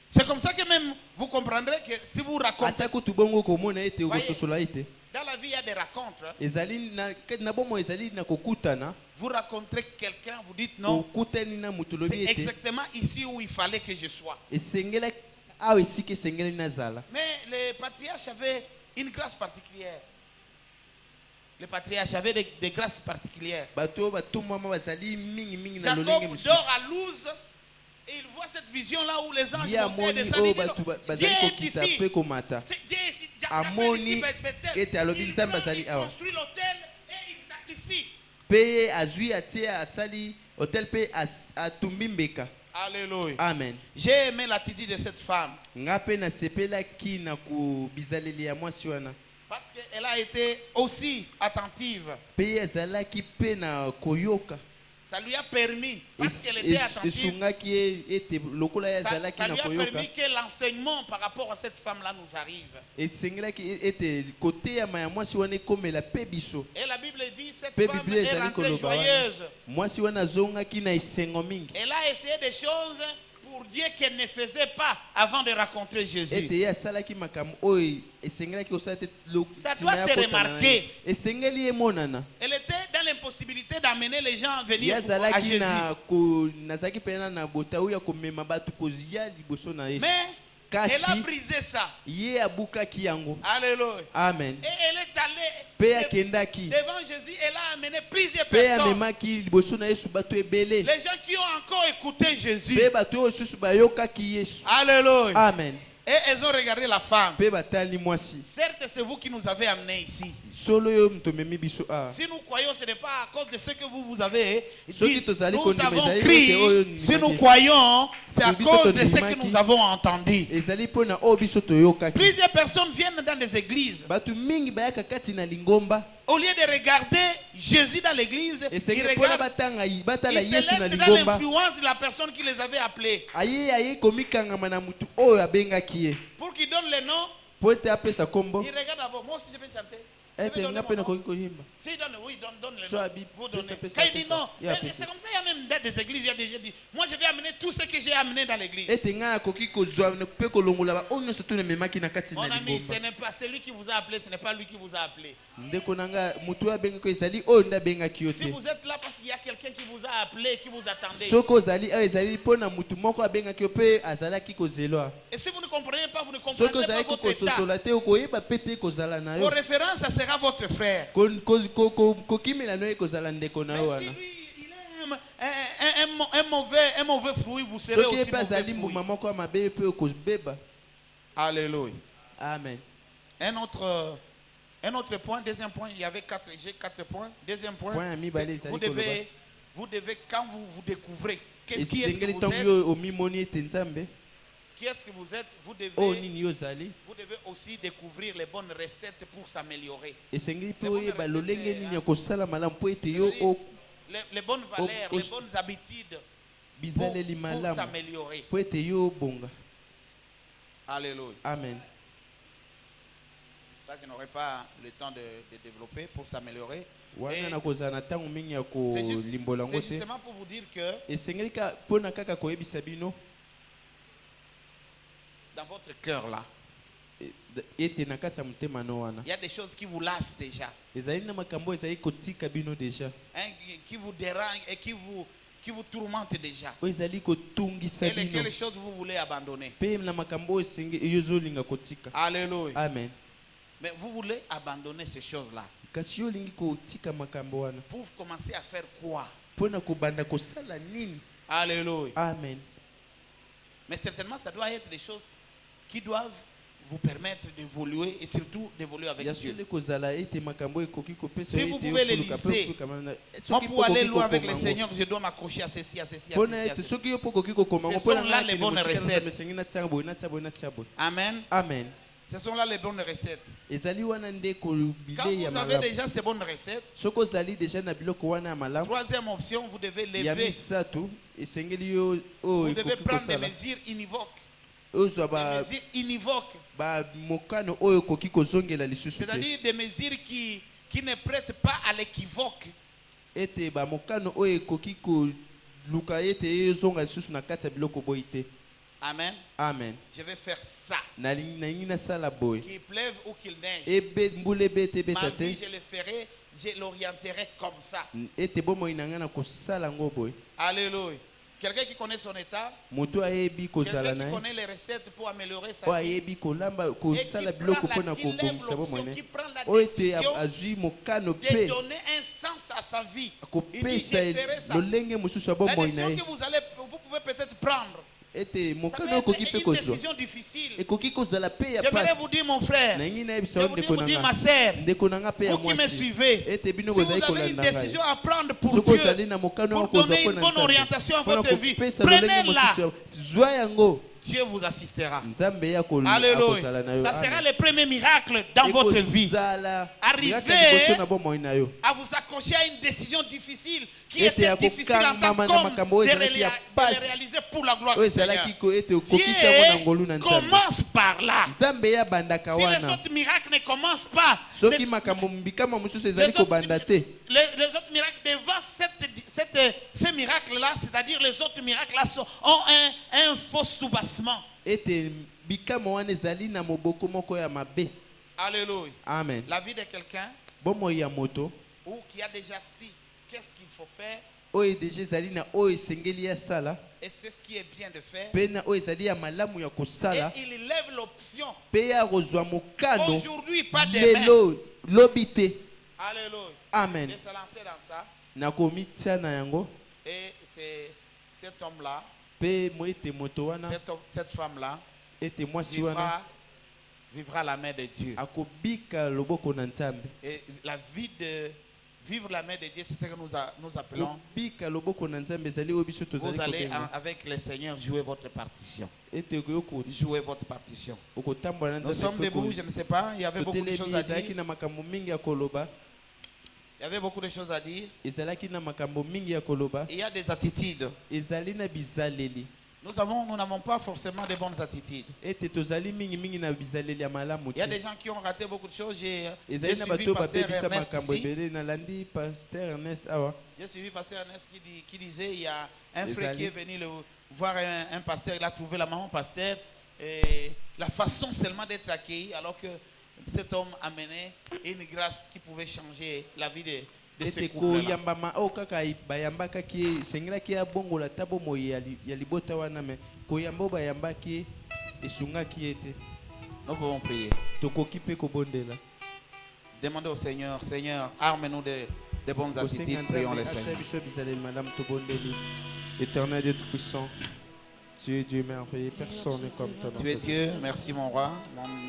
C'est comme ça que même vous comprendrez que si vous racontez, ata kutu bongo komona ete Voyez. okososola ete dans la vie il y a des rencontres, ezali na bomoi ezali na kokutana vous rencontrez quelqu'un, vous dites non, okutani na moto c'est lobi ete exactement ici où il fallait que je sois. esengelaki awa esika esengeli nazala. Mais les patriarches avaient une grâce particulière. Les patriarches avaient des grâces particulières. Bato batumama bazali mingi mingi na Jacob lolenge mususu. dort à Luz et il voit cette vision-là où les anges Ya montaient et moni descendaient. o batu bazali kokita pe komata. Dieu est ici. Amoni ete alobi Il nzambe prend, azali il awa. construit l'autel et il sacrifie. Pe azui atia atsali hotel pe atumbi mbeka. Alléluia. Amen. J'ai aimé l'attitude de cette femme Nga pe na sepelaki na kubizaleli ya mwasi wana. parce qu'elle a été aussi attentive. Pe azalaki pe na koyoka. Ça lui a permis, parce qu'elle était attentive, Esungaki ete lokola ya ça azalaki lui na a koyoka. permis que l'enseignement par rapport à cette femme-là nous arrive. Esengelaki ete kote ya maya mwasi wana ekomela pe biso. Et la Bible dit cette Pe femme Biblia est ezali rentrée koloba wana. joyeuse. Mwasi wana azongaki na esengo mingi. Elle a essayé des choses pour Dieu qu'elle ne faisait pas avant de rencontrer Jésus. Ete ye asalaki makambo oyo esengelaki kosala te Ça doit se remarquer. esengeli emonana. Elle était dans l'impossibilité d'amener les gens à Ye venir à azalaki Jésus. nazalaki pena na botau ya komema bato kozia liboso na Yesu. Mais elle a Kasi brisé ça. ye abukaki yango. Alléluia. Amen. Et elle est allée Pe akendaki. devant Jésus. Elle a amené plusieurs Pe personnes. amemaki liboso na Yesu bato ebele. Les gens qui ont encore écouté Jésus. Pe bato oyo susu bayokaki Yesu. Alléluia. Amen. Et elles ont regardé la femme. Pe batali mwasi. Certes, c'est vous qui nous avez amenés ici. Solo yo mtomemi biso a. Si nous croyons, ce n'est pas à cause de ce que vous avez Ceux dit. qui te allaient Nous condamner, avons ils allaient crié. dire, oh, Si nous nimaki. croyons, c'est à Biso cause to de ce que nimaki. nous avons entendu. Ezali pona oyo biso toyokaki. Plusieurs personnes viennent dans des églises. Bato mingi bayaka kati na lingomba. Au lieu de regarder Jésus dans l'église, ils Esengeli pona regardent. batanga Ils batala se Yesu na laissent dans lingomba. l'influence de la personne qui les avait appelés. Aye komikangama na mutu oyo abengaki ye. Pour qu'ils donnent le nom, Po ete apesa kombo. ils regardent d'abord. Moi aussi, je vais chanter. Je vais Ete donner nga mon pe nom. nakoki koyemba. S'il donne, oui, donne le Soit nom. Habib, Vous donnez. pesa, Quand il dit pesa. non, Yeah, mais pesa. c'est comme ça, il y a même des églises, il y a déjà dit, moi je vais amener tout ce que j'ai amené dans l'église. Ete nga nakoki kozwa pe kolongola ba oyo nyonso to memaki na kati Mon na ami, ce lingomba. n'est pas celui qui vous a appelé, ce n'est pas lui qui vous a appelé. Ndeko nanga mutu abengaki ezali oyo nde abengaki yo Si te. vous êtes là parce qu'il y a quelqu'un qui vous a appelé, qui vous attendait. Soko ozali ayo ezali mpona mutu moko abengaki yo mpe azalaki kozelwa. Et si vous ne comprenez pas, vous ne Soki comprenez pas ozalaki votre état. kososola te okoyeba pe te kozala na Vos yo. références, ça sera votre frère. Kokimela no ye kozala ndeko na yo Mais si wana. lui, il aime un mauvais fruit, vous serez Soki aussi epe mauvais azali fruit. mbuma moko ya mabe pe okobeba. Alléluia. Amen. Un autre point, deuxième point, il y avait j'ai 4 points. Deuxième point, Point ami c'est- balé, ça vous dit devez, quand vous découvrez qui est-ce que Esengeli vous ntango êtes, yo omimoni ete nzambe qui est-ce que vous êtes, vous oyo devez, nini yo ozali. vous devez aussi découvrir les bonnes recettes pour s'améliorer. Esengeli mpe Les bonnes oyeba recettes, lolenge nini ya kosala malamu mpo ete yo Les bonnes valeurs, les bonnes habitudes pour bizaleli malamu s'améliorer. mpo ete yo obonga. Alléluia. Amen. Ça, je n'aurai pas le temps de développer pour s'améliorer. Wana Et nakozala na ntango mingi ya C'est kolimbola yango te. justement pour vous dire que Esengeli mpona kaka koyebisa bino dans votre cœur là, ete na kati ya motema no wana il y a des choses qui vous lassent déjà, ezali na makambo ezali kotika bino deja hein, qui vous dérangent et qui vous tourmentent déjà. oyo ezali kotungisa Et bino lesquelles choses vous voulez abandonner. mpe na makambo oyo eyo ozolinga kotika. Alléluia. Amen. Mais vous voulez abandonner ces choses-là kasi yo olingi kotika makambo wana pour commencer à faire quoi? mpona kobanda kosala nini. Alléluia. Amen. Mais certainement, ça doit être des choses qui doivent vous permettre d'évoluer et surtout d'évoluer avec ya Dieu. sole kozala ete makambo ekoki kopesa Si yo vous ete pouvez les ofuluka mpe lister, ofuluka mana- Moi, soki pour mpo aller okoki loin avec kokoma le yango. Seigneur, je dois m'accrocher à ceci, à ceci, à mpona ceci. à ete ceci. soki yo mpo okoki kokoma yango Ce sont mpona là nga les akende bonnes mosika na recettes. Nzambe esengi natia boye natia boye natia boye. Amen. Amen. Ce sont là les bonnes recettes. ezali wana nde Quand kolobile ya vous avez malamu. déjà ces bonnes recettes, soki ozali deja na biloko wana ya malamu troisième option, vous devez ya lever. misato esengeli yo oyo Vous devez ekoki prendre des kosala mesures univoques. ozwa Des mesures univoques. bamokano oyo ekoki kozongela lisusu te C'est-à-dire des mesures qui ne prêtent pas à l'équivoque. ete bamokano oyo ekoki koluka ete ezonga lisusu na kati ya biloko boyi te. Amen. Amen. Je vais faire ça. nalingi nasala boye Qu'il pleuve ou qu'il neige. mbula ebe te Ma ebeta vie, te je le ferai, je l'orienterai comme ça. ete bomoi na ngai na kosala yango boye. Alléluia. quelqu'un qui connaît son état, moto ayebi kozala quelqu'un qui na connaît les recettes pour améliorer sa o vie, ayebi kolamba et kosala qui biloko prend mpona qui lève kobongisa bo l'option, mwene qui prend la oyo ete décision azwi mokano de mpe donner un sens à sa vie. Il dit, akopesa je ferai ça. lolenge mosusu ya La bomoi décision na ye que vous pouvez peut-être prendre, ete ça mokano peut oyo être okoki mpe une kozwa décision difficile. ekoki kozala mpe ya J'aimerais pasi vous dire, mon frère, nangi nayebisa je yo voudrais ndeko vous dire, nanga ma sœur, ndeko nanga mpe ya vous qui me mwasi suivez, ete bino si vous bozali avez une kolanda décision ngai à prendre pour soki Dieu, ozali na mokano oyo pour kozwa donner une mpona bonne nzambe orientation à mpona votre vie, kopesa lolenge prenez-la. mosusu ya zwa yango Dieu vous assistera. nzambe ye Alléluia. akozala na yo Ça sera Amen. le premier miracle dans votre vie. Ekozala Arrivez miracle liboso na bomoi na yo à vous accrocher à une décision difficile qui Ete était ya difficile en tant kokangama na makambo oyo ezalaki ya de pasi. le réaliser pour la gloire oyo du Seigneur. ezalaki ete okokisi yango na ngolu na Dieu nzambe commence par là. nzambe ye abandaka Si les wana autres miracles ne commencent pas, soki makambo mbikama mosusu ezali les autres- kobanda te les autres miracles devant ces miracles-là, c'est-à-dire les autres miracles-là, ont un faux soubassement. ete bikama wana ezali na moboko moko ya mabe Alléluia. amen La vie de quelqu'un bomoi ya moto ou qui a déjà su qu'est-ce qu'il faut faire oyo deja ezali na oyo esengeli asala et c'est ce qui est bien de faire. mpe na oyo ezali ya malamu ya Et kosala il lève l'option. mpe ya kozwa mokano Aujourd'hui, pas demain. lelo lobi te Alléluia. amen De se lancer dans ça. nakomitia na yango Et c'est cet homme-là, mpe mo ete moto wana cette femme-là, ete mwasi wana vivra la main de Dieu. akobika loboko na nzambe Et la vie de vivre la main de Dieu, c'est ce que nous appelons. kobika loboko na nzambe ezali oyo biso Vous tozali allez kobenga avec le Seigneur jouer votre partition. ete okoki Jouer votre partition. okotambola na Nous sommes nzambe debout, je ne sais pas, il y avait beaucoup de totelemi choses à ezalaki dire. na makambo mingi ya koloba Il y avait beaucoup de choses à dire. ezalaki na makambo mingi ya koloba Il y a des attitudes. ezali na bizaleli Nous n'avons pas forcément de bonnes attitudes. ete tozali mingi na bizaleli ya malamu Il y a te des gens qui ont raté beaucoup de choses. J'ai ezali na suivi bato Pasteur bapebisa Ernest makambo ici. ebele nalandi paster ernest awa J'ai suivi Pasteur Ernest qui disait il y a un Les frère qui alliés. est venu voir un pasteur, il a trouvé la maman pasteur. Et la façon seulement d'être accueilli, alors que cet homme amenait une grâce qui pouvait changer la vie de ce ete couple-là. koyambama oyo kaka bayambakaki ye esengelaki ye abongola ta bomoi ya libota wana me koyamba oyo bayambaki ye esungaki ye te Nous pouvons prier. tokoki mpe kobondela Demandez au Seigneur, Seigneur, arme-nous de bonnes attitudes. kosenga Prions nzambe le atia Seigneur. biso bizaleli malamu tobondeli éternel Dieu tout-puissant tu es Dieu merveilleux personne n'est comme toi dans Tu es cette Dieu, merci mon roi,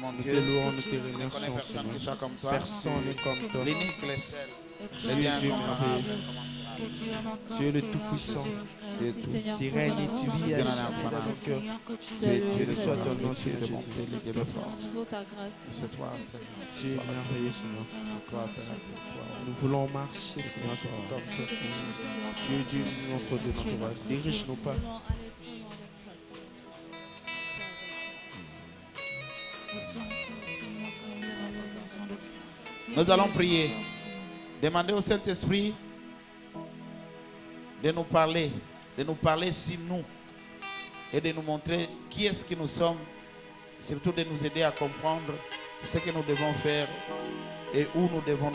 mon nous te Dieu. louons nous te Je ne connais remercions personne qui soit Seigneur comme toi. personne n'est comme toi L'unique, le seul. Tu es Dieu merveilleux tu es le tout-puissant tu es tout tu règnes et tu vis à dans nos cœurs Tu es Dieu de soit ton nom tu Seigneur es de Jésus bonté, de Christ force. C'est toi, Seigneur. tu es merveilleux Seigneur Toi, Père, toi. nous voulons marcher Seigneur Jésus dans ce cœur tu es Dieu notre Dieu notre roi dirige-nous pas Nous allons prier. Demandez au Saint-Esprit de nous parler sur nous et de nous montrer qui est-ce que nous sommes, surtout de nous aider à comprendre ce que nous devons faire et où nous devons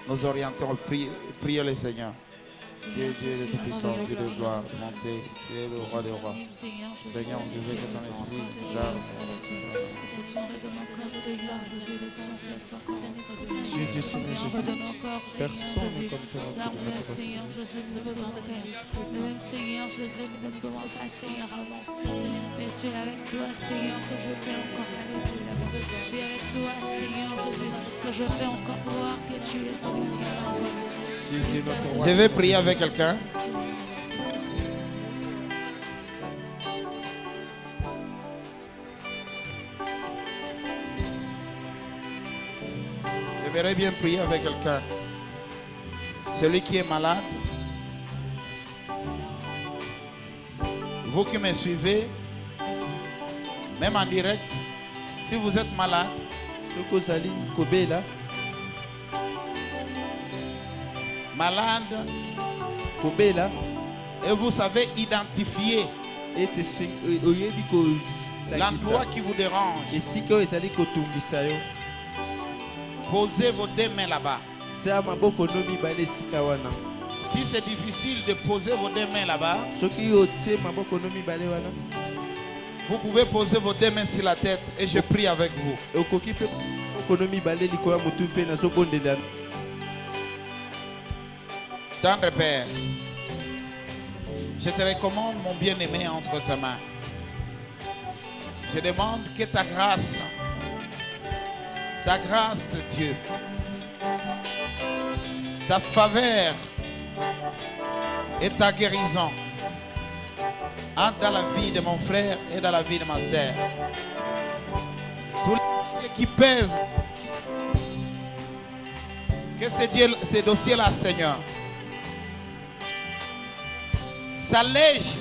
nous orienter. Priez le Seigneur. Tu es Dieu de tout-puissant, Dieu de gloire, monté, tu es le roi des rois. Seigneur, on veut que ton esprit nous garde. tu es Dieu Seigneur Jésus personne n'est comme toi dans ce monde. Seigneur Jésus, nous avons besoin de toi. Même Seigneur Jésus, nous ne pouvons pas, Seigneur, avancer. Mais c'est avec toi, Seigneur, que je peux encore aller. C'est avec toi, Seigneur Jésus, que je peux encore voir que tu es avec tu es Dieu notre roi Je vais prier avec quelqu'un. J'aimerais bien prier avec quelqu'un. Celui qui est malade. Vous qui me suivez, même en direct, si vous êtes malade, soki ozali kobela malade, kobela et vous savez identifier ete oyebi l'endroit kolakisa qui vous dérange, esika oyo ezali kotungisa yo posez vos deux mains là-bas. tia maboko no mibale esika wana Si c'est difficile de poser vos deux mains là-bas, soki otie maboko no mibale wana vous pouvez poser vos deux mains sur la tête et je prie avec vous. okoki mpe maboko no mibale likolo ya motu mpe nazobondela. Tendre Père, je te recommande mon bien-aimé entre tes mains. Je demande que ta grâce, Dieu, ta faveur et ta guérison entre dans la vie de mon frère et dans la vie de ma sœur. Tous les qui pèsent, que ces dossiers-là, Seigneur, s'allègent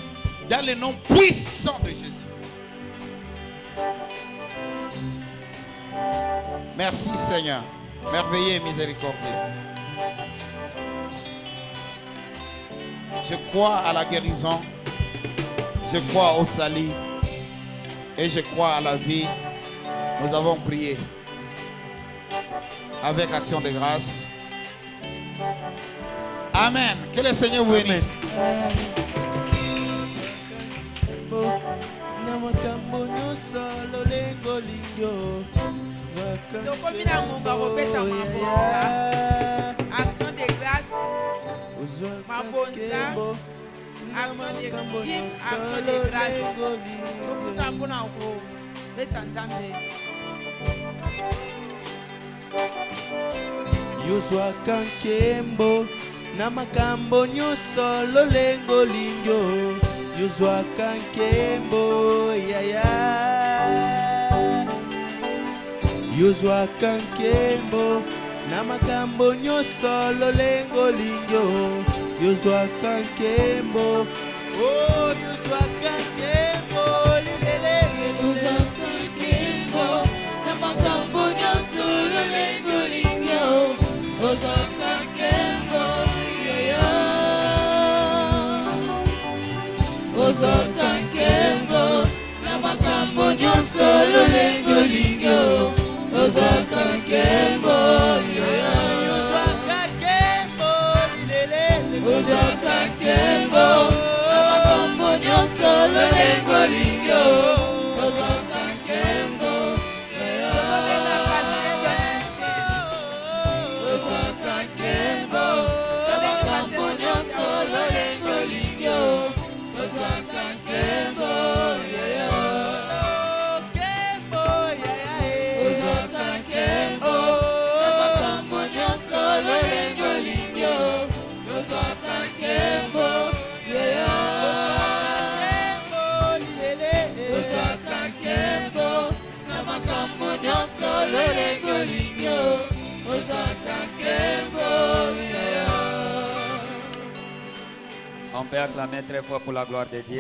dans le nom puissant de Jésus. Merci Seigneur, merveilleux et miséricordieux. Je crois à la guérison, je crois au salut et je crois à la vie. Nous avons prié avec action de grâce. Amen. Que le Seigneur vous bénisse. Action de grâce, mabonza, action de dîme, action de grâce. Nous sommes en cours, mais sans jamais. Yozwa kankembo na makambo nyonso lolengo lingo. Yozwa kankembo yaya. Yozwa kankembo na makambo nyonso lolengo lingo. Yozwa kankembo. Oh, yozwa kankembo lilele. Yozwa kankembo na makambo nyonso lolengo lingo. Yozwa kankembo yaya. Yozwa kankembo na makambo nyonso lolengo lingo. Yozwa kankembo yaya. Yozwa kankembo lilele. Yozwa kankembo na makambo nyonso lolengo lingo. Yozwa kankembo yaya. Yozwa kankembo na makambo nyonso lolengo lingo. Yozwa kankembo yaya. Yozwa kankembo na makambo nyonso lolengo lingo. Yozwa kankembo yaya. Yozwa kankembo na makambo nyonso lolengo lingo. Yozwa kankembo yaya. On peut acclamer très fort pour la gloire de Dieu.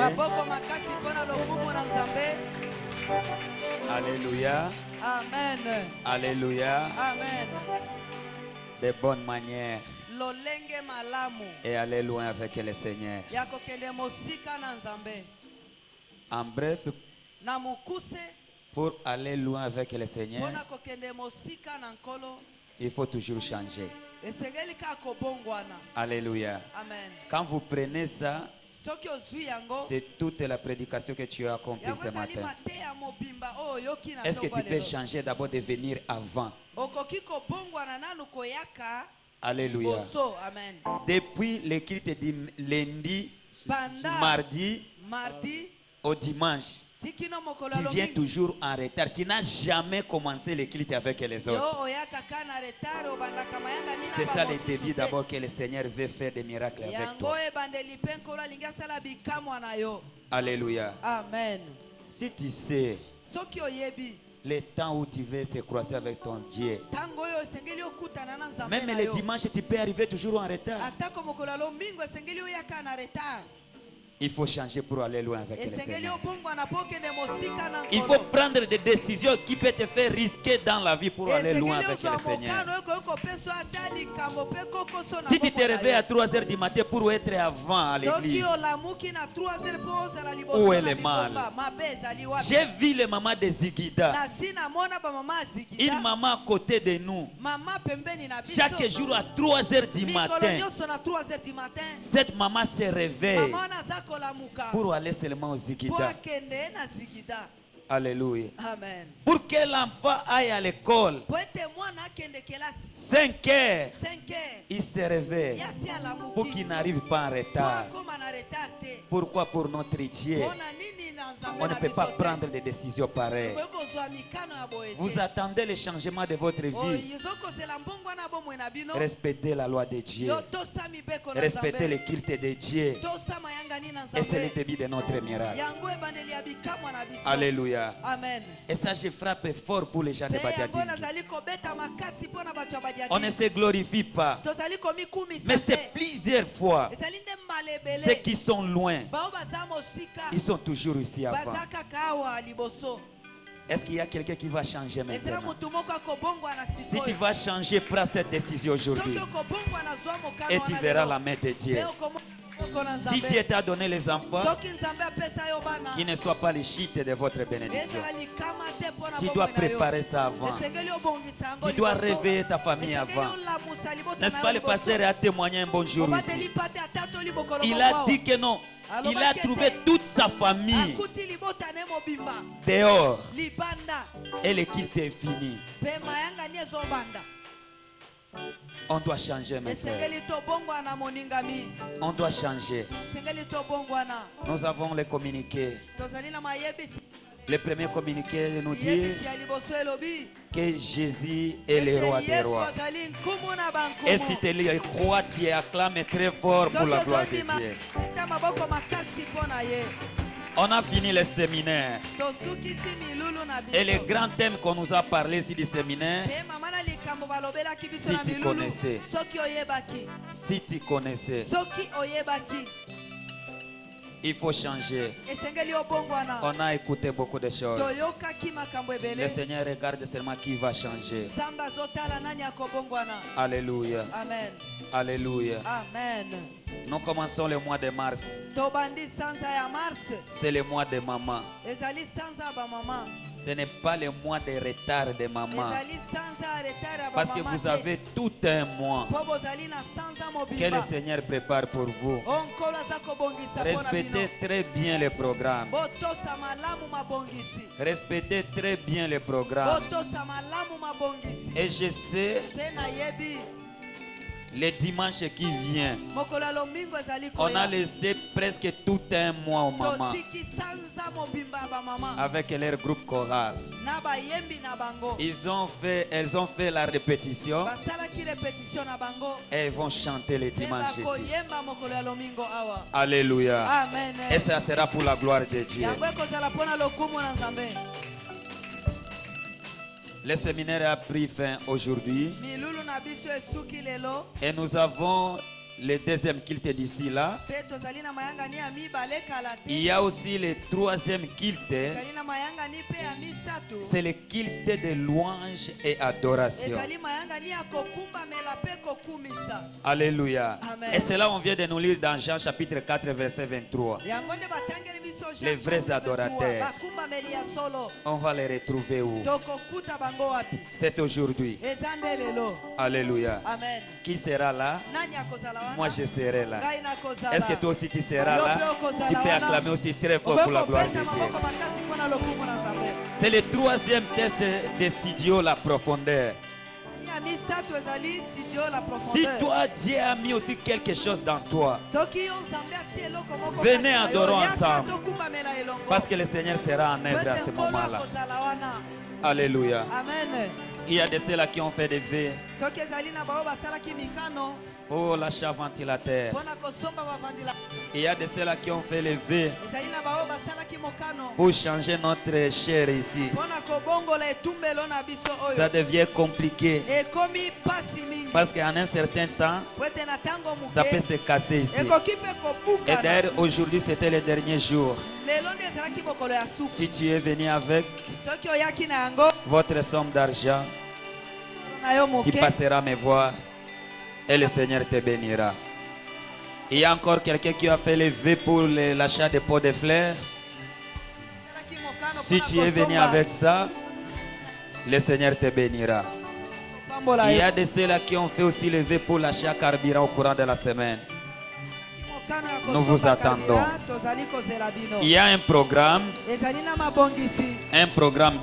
Alléluia. Amen. Alléluia. Amen. De bonnes manières. Lolenge malamu. Et aller loin avec le Seigneur. Ya kokende mosika na nzambe. En bref, Na mukuse. pour aller loin avec le Seigneur, Pona kokende mosika na nkolo. il faut toujours changer. Esengeli ka kobongwana. Alléluia. Amen. Quand vous prenez ça, Soki ozwi yango. c'est toute la prédication que tu as accomplie ce matin. Mate ya mobimba oyoki na Est-ce que tu tongwa peux lelo. changer d'abord de venir avant? Okoki kobongwana nanu koyaka. Alléluia. Liboso. Amen. Depuis le culte du lundi, Banda. mardi Mardi. au dimanche, Tikino mokolo tu viens lomingo. toujours en retard. Tu n'as jamais commencé le culte avec les autres. Yo oyaka kana retaro bandaka mayanga nina C'est ça le bamosusu début te. d'abord que le Seigneur veut faire des miracles avec Yango toi. ebandeli pe nkolo alingi asala bikamwa na yo. Alléluia. Amen. Si tu sais Soki oyebi le temps où tu veux se croiser avec ton Dieu, ntango oyo esengeli okutana na nzambe même na le yo. dimanche, tu peux arriver toujours en retard. Atako mokolo ya lomingo esengeli oyaka na retard. Il faut changer pour aller loin avec le esengeli Seigneur. obongwana mpo okende mosika na Il faut prendre des décisions qui peuvent te faire risquer dans la vie pour aller loin esengeli avec le ozwa Seigneur. mokano oyo koyoka kopesa ata likambo mpe kokoso na Si tu te bomoi na réveilles yo. à 3 heures du matin pour être avant à soki l'église, olamuki na 3h mpo ozala Où liboso est na le mal? bizomba mabe ezali wapi j'ai vu les mamans de Zigida, nasi namona bamama ya zigida une maman à côté de nous. mama pembeni na biso Chaque jour à 3 heures du mikolo matin, nyonso na 3h du matin cette maman se réveille mama wana aza kolamuka pour aller seulement au mpo Zigida. akende na zigida Alléluia. amen Pour que l'enfant aille à l'école, po ete mwana akende kelasi 5 heures, 5h il se réveille yasi pour alamuki qu'il n'arrive pas en po retard. akóma na retard te Pourquoi pour notre Dieu, mpona nini na nzambe on ne na peut biso pas te prendre des décisions pareilles? okoki kozwa mikano ya boye Vous te attendez le changement de votre oyo vie. ezokozela mbongwana bomoi na bino Respectez la loi de Dieu. yo tosa mibeko na Respectez le nzambe culte de Dieu. tosa mayangani na Et c'est le nzambe début de notre miracle. yango ebandeli ya bikamwa na biso Alléluia. amen Et ça, je frappe fort pour les gens de mpe yango Badiadingi. nazali kobeta makasi mpo na bato ya On ne badiadi se glorifie pas. tozali komikumisa Mais te c'est plusieurs fois. ezali nde mbala Ceux ebele qui sont loin, bao baza mosika ils sont toujours ici avant. baza kaka awa liboso Est-ce qu'il y a quelqu'un qui va changer ezala maintenant? motu moko akobongwana Si tu sikoyo vas changer, prends cette décision aujourd'hui. soki okobongwana zwa mokano Et tu wana verras lelo, la main de Dieu. mpe okomona moko na Si Dieu nzambe t'a donné les enfants, soki nzambe apesa yo bana qu'il ne soit pas les chites de votre bénédiction. ezala likama te mpo na Tu bomoi dois na yo. préparer ça avant. esengeli obongisa yango Tu dois liboso. réveiller ta famille esengeli avant. olamusa libota N'est-ce na pas, yo le liboso. pasteur a témoigné un bon jour obateli ici. pate ata toli bokolo Il moko a awa. dit que non. Il a trouvé toute sa famille akuti libota ne mobimba dehors libanda et le culte est fini. mpe mayangani ezobanda On doit changer, mes frères. esengeli tobongwana moningami On doit changer. esengeli tobongwana Nous avons les communiqués. tozali na mayebisi Le premier communiqué nous dit yebisi ya liboso elobi que Jésus est le roi ete des yesu rois. azali nkumu na Et si bankumu tu le crois, tu acclames très fort pour la soki gloire de ozondima Dieu. ata maboko makasi mpo na ye On a fini le séminaire. tosukisi milulu na Et le biso grand thème qu'on nous a parlé ici du séminaire, mpe mama na likambo balobelaki biso Si na tu milulu connaissais. soki oyebaki si tu connaissais, soki oyebaki il faut changer. esengeli obongwana On a écouté beaucoup de choses. toyokaki makambo Le ebele Seigneur regarde seulement qui va changer. nzambe azotala nani akobongwana Alléluia. amen Alléluia. amen Nous commençons le mois de mars. tobandi sanza ya mars C'est le mois de maman. ezali sanza ya bamama Ce n'est pas le mois de retard de maman. ezali sanza ya retard ya Parce que bamama vous avez tout un mois mpo bozali na sanza que le mobimba Seigneur prépare pour vous. onkolo aza kobongisa mpo na bino Respectez très bien le programme. botosa malamu mabongisi Respectez très bien le programme. botosa malamu mabongisi Et je sais, mpe nayebi le dimanche qui vient, mokolo ya lomingo ezali on a koya laissé presque tout un mois aux mamans totiki sanza mobimba ya bamama avec leur groupe choral. na bayembi na bango Elles ont fait la répétition basalaki repetition na bango et ils vont chanter le mpe dimanche ici. bakoyemba mokolo ya lomingo awa Alléluia. amen Et ça sera pour la gloire de Dieu. yango ekozala mpo na lokumu na nzambe Le séminaire a pris fin aujourd'hui milulu na biso esuki lelo et nous avons le deuxième culte d'ici là. mpe tozali na mayangani ya mibale kala Il te y a aussi le troisième culte, ezali na mayangani mpe ya misato c'est le culte de louange et adoration. ezali mayangani ya kokumbamela mpe kokumisa Alléluia. Amen. Et cela, on vient de nous lire dans Jean chapitre 4, verset 23. yango nde batangeli biso Jean Les vrais 4:23. adorateurs. bakumbameli ya solo On va les retrouver où? tokokuta bango wapi C'est aujourd'hui. eza nde lelo Alléluia. amen Qui sera là? nani akozala wana Moi, je serai là. ngai nakozala Est-ce que toi aussi tu seras là? Tu peux acclamer aussi très fort pour la gloire de okokobeta maboko Dieu. makasi mpo na lokumu na nzambe C'est le troisième test de studio, la profondeur. ya misato ezali studio la Si profondeur toi, Dieu a mis aussi quelque chose dans toi, soki yo nzambe atie eloko moko Venez, kati na yo, adorons yaka ensemble. tokumbamela elongo parce que le Seigneur sera en œuvre à ete ce nkolo moment-là. akozala wana Alléluia. amen Il y a de ceux-là qui ont fait des vœux. soki ezali na bao basalaki mikano Oh, l'achat ventilateur. mpo na kosomba bavandila Il y a de ceux-là qui ont fait les vœux ezali na bao bao basalaki mokano pour changer notre chair ici. mpona kobongola etumbelo na biso Ça oyo devient compliqué ekomi pasi mingi parce qu'en un certain temps, po ete na ntango ça peut moke se casser ici. ekoki mpe Et kobukana d'ailleurs, aujourd'hui, c'était le dernier jour. lelo nde ezalaki mokolo ya suka Si tu es venu avec soki oyaki na yango votre somme d'argent, na yo tu moke passeras me voir et le Seigneur te bénira. Il y a encore quelqu'un qui a fait le vœu pour l'achat de pots de fleurs. ezalaki mokano Si mpona tu es venu kosomba avec ça, le Seigneur te bénira. kopambola Il y yo a de ceux-là qui ont fait aussi le vœu pour l'achat carburant au courant de la semaine. mokano ya Nous vous kosomba attendons. kabila tozali kozela bino Il y a un programme ezali na mabongisi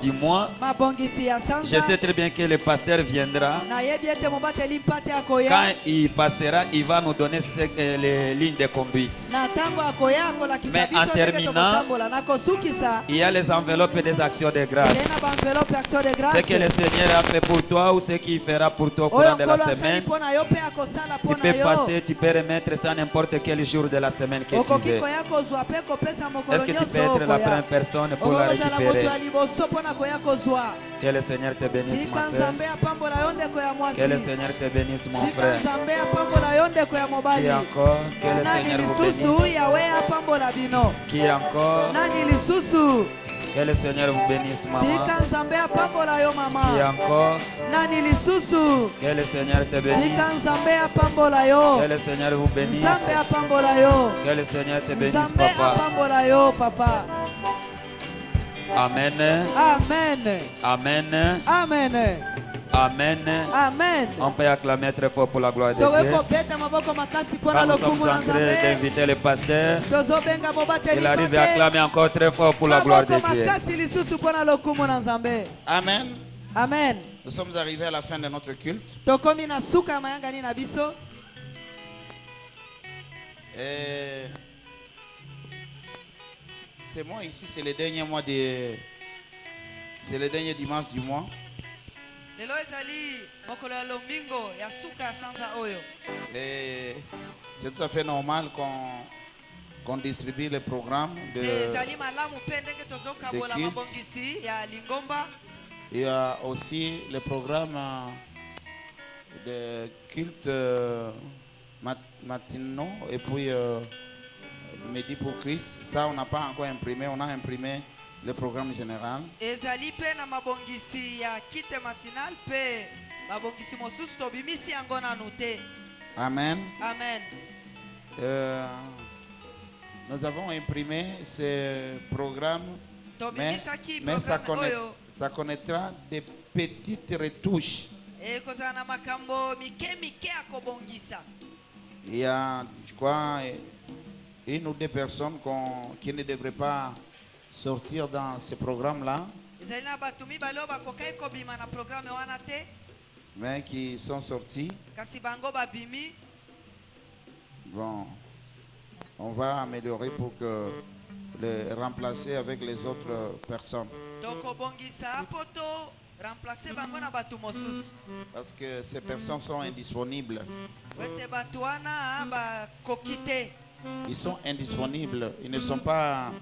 du mois. mabongisi ya Je sanza sais très bien que le pasteur viendra. nayebi ete mobateli mpate akoya Quand il passera, il va nous donner les lignes de conduite. na ntango akoya akolakisa Mais biso en ndenge terminant, tokotambola na kosukisa Il y a les enveloppes des actions de grâce. ezali na baenveloppe action de Ce grâce que le Seigneur a fait pour toi ou ce qu'il fera pour toi au oyo courant de la nkolo asali semaine, mpo na yo mpe akosala tu mpo na peux yo passer, tu peux remettre ça n'importe quel jour de la semaine que tu okoki veux. koya kozwa mpe kopesa Est-ce mokolo que tu peux nyonso être la okoya première personne pour la okokozala moto récupérer? ya liboso mpo na koya kozwa Que le Seigneur te bénisse, tika ma soeur. nzambe apambola yo ndeko ya mwasi Que le Seigneur te bénisse, mon tika frère. nzambe apambola yo ndeko ya mobali Qui encore? Que le nani Seigneur vous lisusu bénisse. yawe apambola bino Qui encore? nani lisusu Que le Seigneur vous bénisse, maman. tika nzambe apambola yo Qui mama encore? nani lisusu Que le Seigneur te bénisse. tika nzambe apambola yo Que le Seigneur vous bénisse. nzambe apambola yo Que le Seigneur te bénisse, nzambe papa. apambola yo papa Amen. amen Amen. amen Amen. amen On peut acclamer très fort pour la gloire de tokoki Dieu. kobeta maboko makasi mpona Quand nous sommes lokumu na en train nzambe d'inviter le pasteur, tozobenga mobateli il arrive à mpate acclamer encore très fort pour la gloire de maboko Dieu. makasi lisusu mpona lokumu na nzambe Amen. amen Nous sommes arrivés à la fin de notre culte. tokomi na suka ya mayangani na biso Et c'est moi ici, c'est le dernier mois de... C'est le dernier dimanche du mois. lelo ezali mokolo ya lomingo ya suka ya sanza oyo Et c'est tout à fait normal qu'on distribue les programmes de... ezali malamu mpe ndenge tozokabola de mabongisi ya lingomba Il y a aussi le programme de culte matinaux et puis Midi pour Christ. Ça, on n'a pas encore imprimé. On a imprimé le programme général. ezali mpe na mabongisi ya kite matinal mpe mabongisi mosusu tobimisi yango nanu te Amen. amen Nous avons imprimé ce programme, mais, tobimisaki mais programme oyo ça connaîtra des petites retouches. ekozala na makambo mike mike ya kobongisa Il y a, je crois, une ou deux personnes qui ne devraient pas sortir dans ce programme-là, ezali na bato mibale oyo bakokai kobima na programe wana te mais qui sont sortis. kasi bango babimi Bon, on va améliorer pour que les remplacer avec les autres personnes. tokobongisa po to remplace bango na bato mosusu Parce que ces personnes sont indisponibles. po ete bato wana bakoki te Ils sont indisponibles. Ils ne sont pas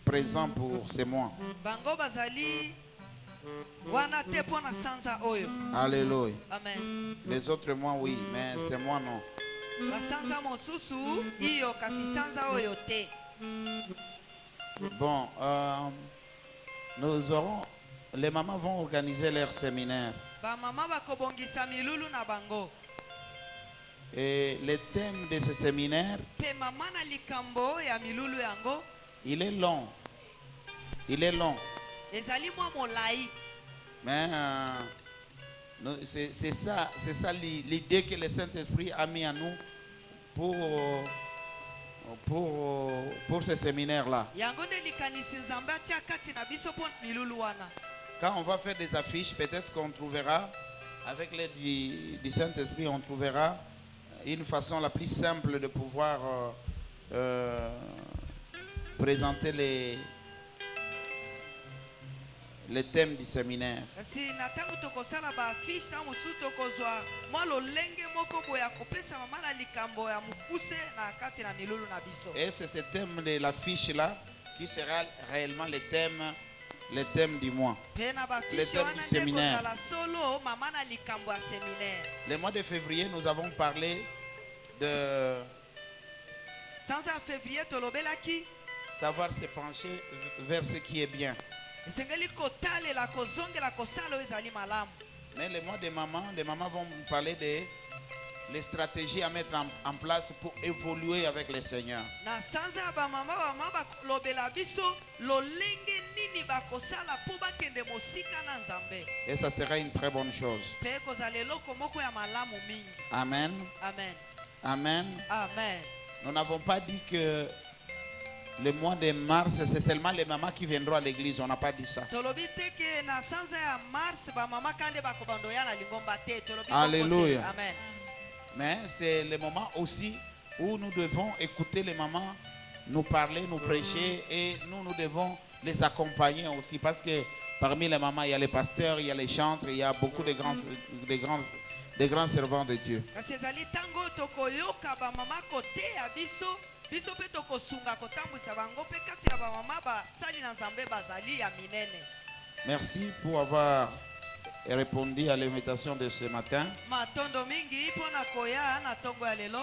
présents pour ces mois. bango bazali wana te mpo na sanza oyo Alléluia. amen Les autres mois, oui, mais ces mois, non. basanza mosusu iyo kasi sanza oyo te Bon, nous aurons... Les mamans vont organiser leur séminaire. bamama bakobongisa milulu na bango Et le thème de ce séminaire, mpe mama na likambo ya milulu yango il est long. Il est long. ezali mwa molai Mais c'est ça l'idée que le Saint-Esprit a mis à nous pour ce séminaire-là. yango nde likanisi nzambe atia kati na biso mpo milulu wana Quand on va faire des affiches, peut-être qu'on trouvera, avec l'aide du Saint-Esprit, on trouvera une façon la plus simple de pouvoir présenter les thèmes du séminaire. kasi na ntango tokosala baafishe ntango mosusu tokozwa mwa lolenge moko boye ya kopesa mama na likambo ya mokuse na kati na milulu na biso Et c'est ce thème de l'affiche-là qui sera réellement le thème du mois. Pe na Le bafiche thème wana du nde séminaire. kozala solo mama na likambo ya séminaire. Le mois de février, nous avons parlé de Sanza ya février tolobelaki savoir se pencher vers ce qui est bien. esengeli kotalela kozongela kosala oyo ezali malamu. Mais le mois des mamans vont nous parler de les stratégies à mettre en place pour évoluer avec le Seigneur. Na sanza ya bamama bakolobela biso lolenge nini bakosala mpo bakende mosika na nzambe. Et ça sera une très bonne chose. Pe kozala eloko moko ya malamu mingi. Amen. Amen. Amen. Amen. Nous n'avons pas dit que le mois de mars, c'est seulement les mamans qui viendront à l'église. On n'a pas dit ça. Tolobi te ke na sanza ya mars bamama kande bakobandoya na lingomba te. Tolobi Alléluia. bongo te. Amen. Mais c'est le moment aussi où nous devons écouter les mamans nous parler, nous prêcher, et nous devons les accompagner aussi, parce que parmi les mamans, il y a les pasteurs, il y a les chantres, il y a beaucoup de grands servants de Dieu. Kasi ezali tango tokoyoka bamama koteya biso biso mpe tokosunga kotambwisa bango mpe kati ya bamama basali na nzambe bazali ya minene. Merci pour avoir répondu à l'invitation de ce matin. Matondo mingi mpo na koya na ntongo ya lelo.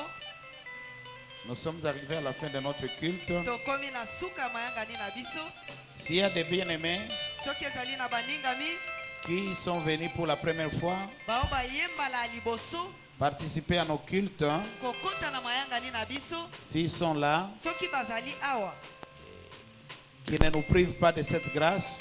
Nous sommes arrivés à la fin de notre culte. Tokomi na suka ya mayangani na biso. S'il y a des bien-aimés Soki ezali na baningami qui sont venus pour la première fois bao bayembala ya liboso participer à nos cultes, kokota na mayangani na biso. s'ils sont là, Soki bazali awa qui ne nous privent pas de cette grâce,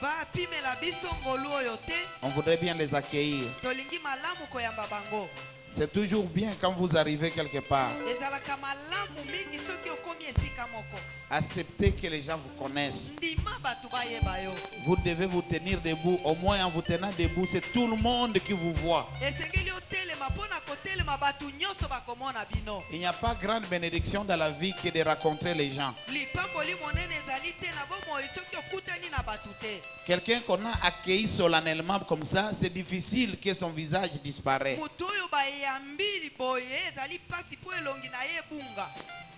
bapimela biso ngolu oyo te, on voudrait bien les accueillir. tolingi malamu koyamba bango. C'est toujours bien quand vous arrivez quelque part. Ezalaka malamu mingi soki okomi esika moko. Acceptez que les gens vous connaissent. Ndima batu bayeba yo. Vous devez vous tenir debout. Au moins en vous tenant debout, c'est tout le monde qui vous voit. Esengeli otelema mpona kotelema batu nyonso bakomona bino. Il n'y a pas grande bénédiction dans la vie que de rencontrer les gens. Lipamboli monene ezali te na bomoi soki okutani na batu te. Quelqu'un qu'on a accueilli solennellement comme ça, c'est difficile que son visage disparaisse. Mutu oyo bayambi boye ezali pasi po elongi na ye bunga.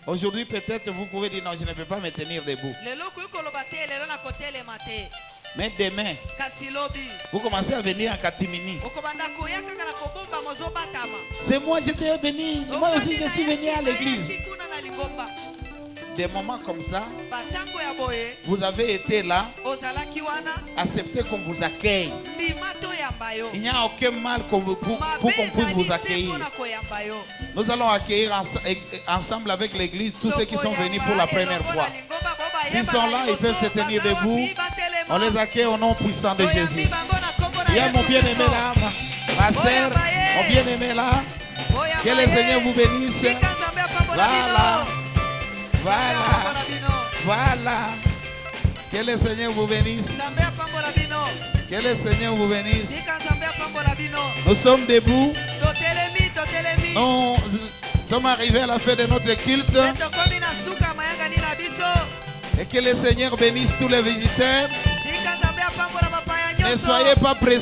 Aujourd'hui, peut-être vous pouvez dire non, je ne peux pas me tenir debout. Lelo koyi koloba te lelo na kotelema te. Mais demain, Kasi lobi vous commencez à venir en catimini. okobanda koya kaka na kobomba mozobatama. C'est moi, j'étais venu. Moi aussi, je suis venu à l'église. Kuna na lingomba. Des moments comme ça, Batango ya boye vous avez été là, ozalaki wana acceptez qu'on vous accueille. ndima toyamba yo. Il n'y a aucun mal pour qu'on puisse vous accueillir. Mpona koyamba yo. Nous allons accueillir ensemble avec l'église tous ceux qui sont venus pour la première fois. S'ils sont là, ils peuvent se tenir debout. On les accueille au nom puissant de Jésus. Il y a mon bien-aimé là, ma sœur, mon bien-aimé là. Que le Seigneur vous bénisse. Voilà. Voilà. Voilà. Que le Seigneur vous bénisse. Que le Seigneur vous bénisse. Nous sommes debout. Nous sommes arrivés à la fin de notre culte. Et que le Seigneur bénisse tous les visiteurs. Ne soyez pas pressés.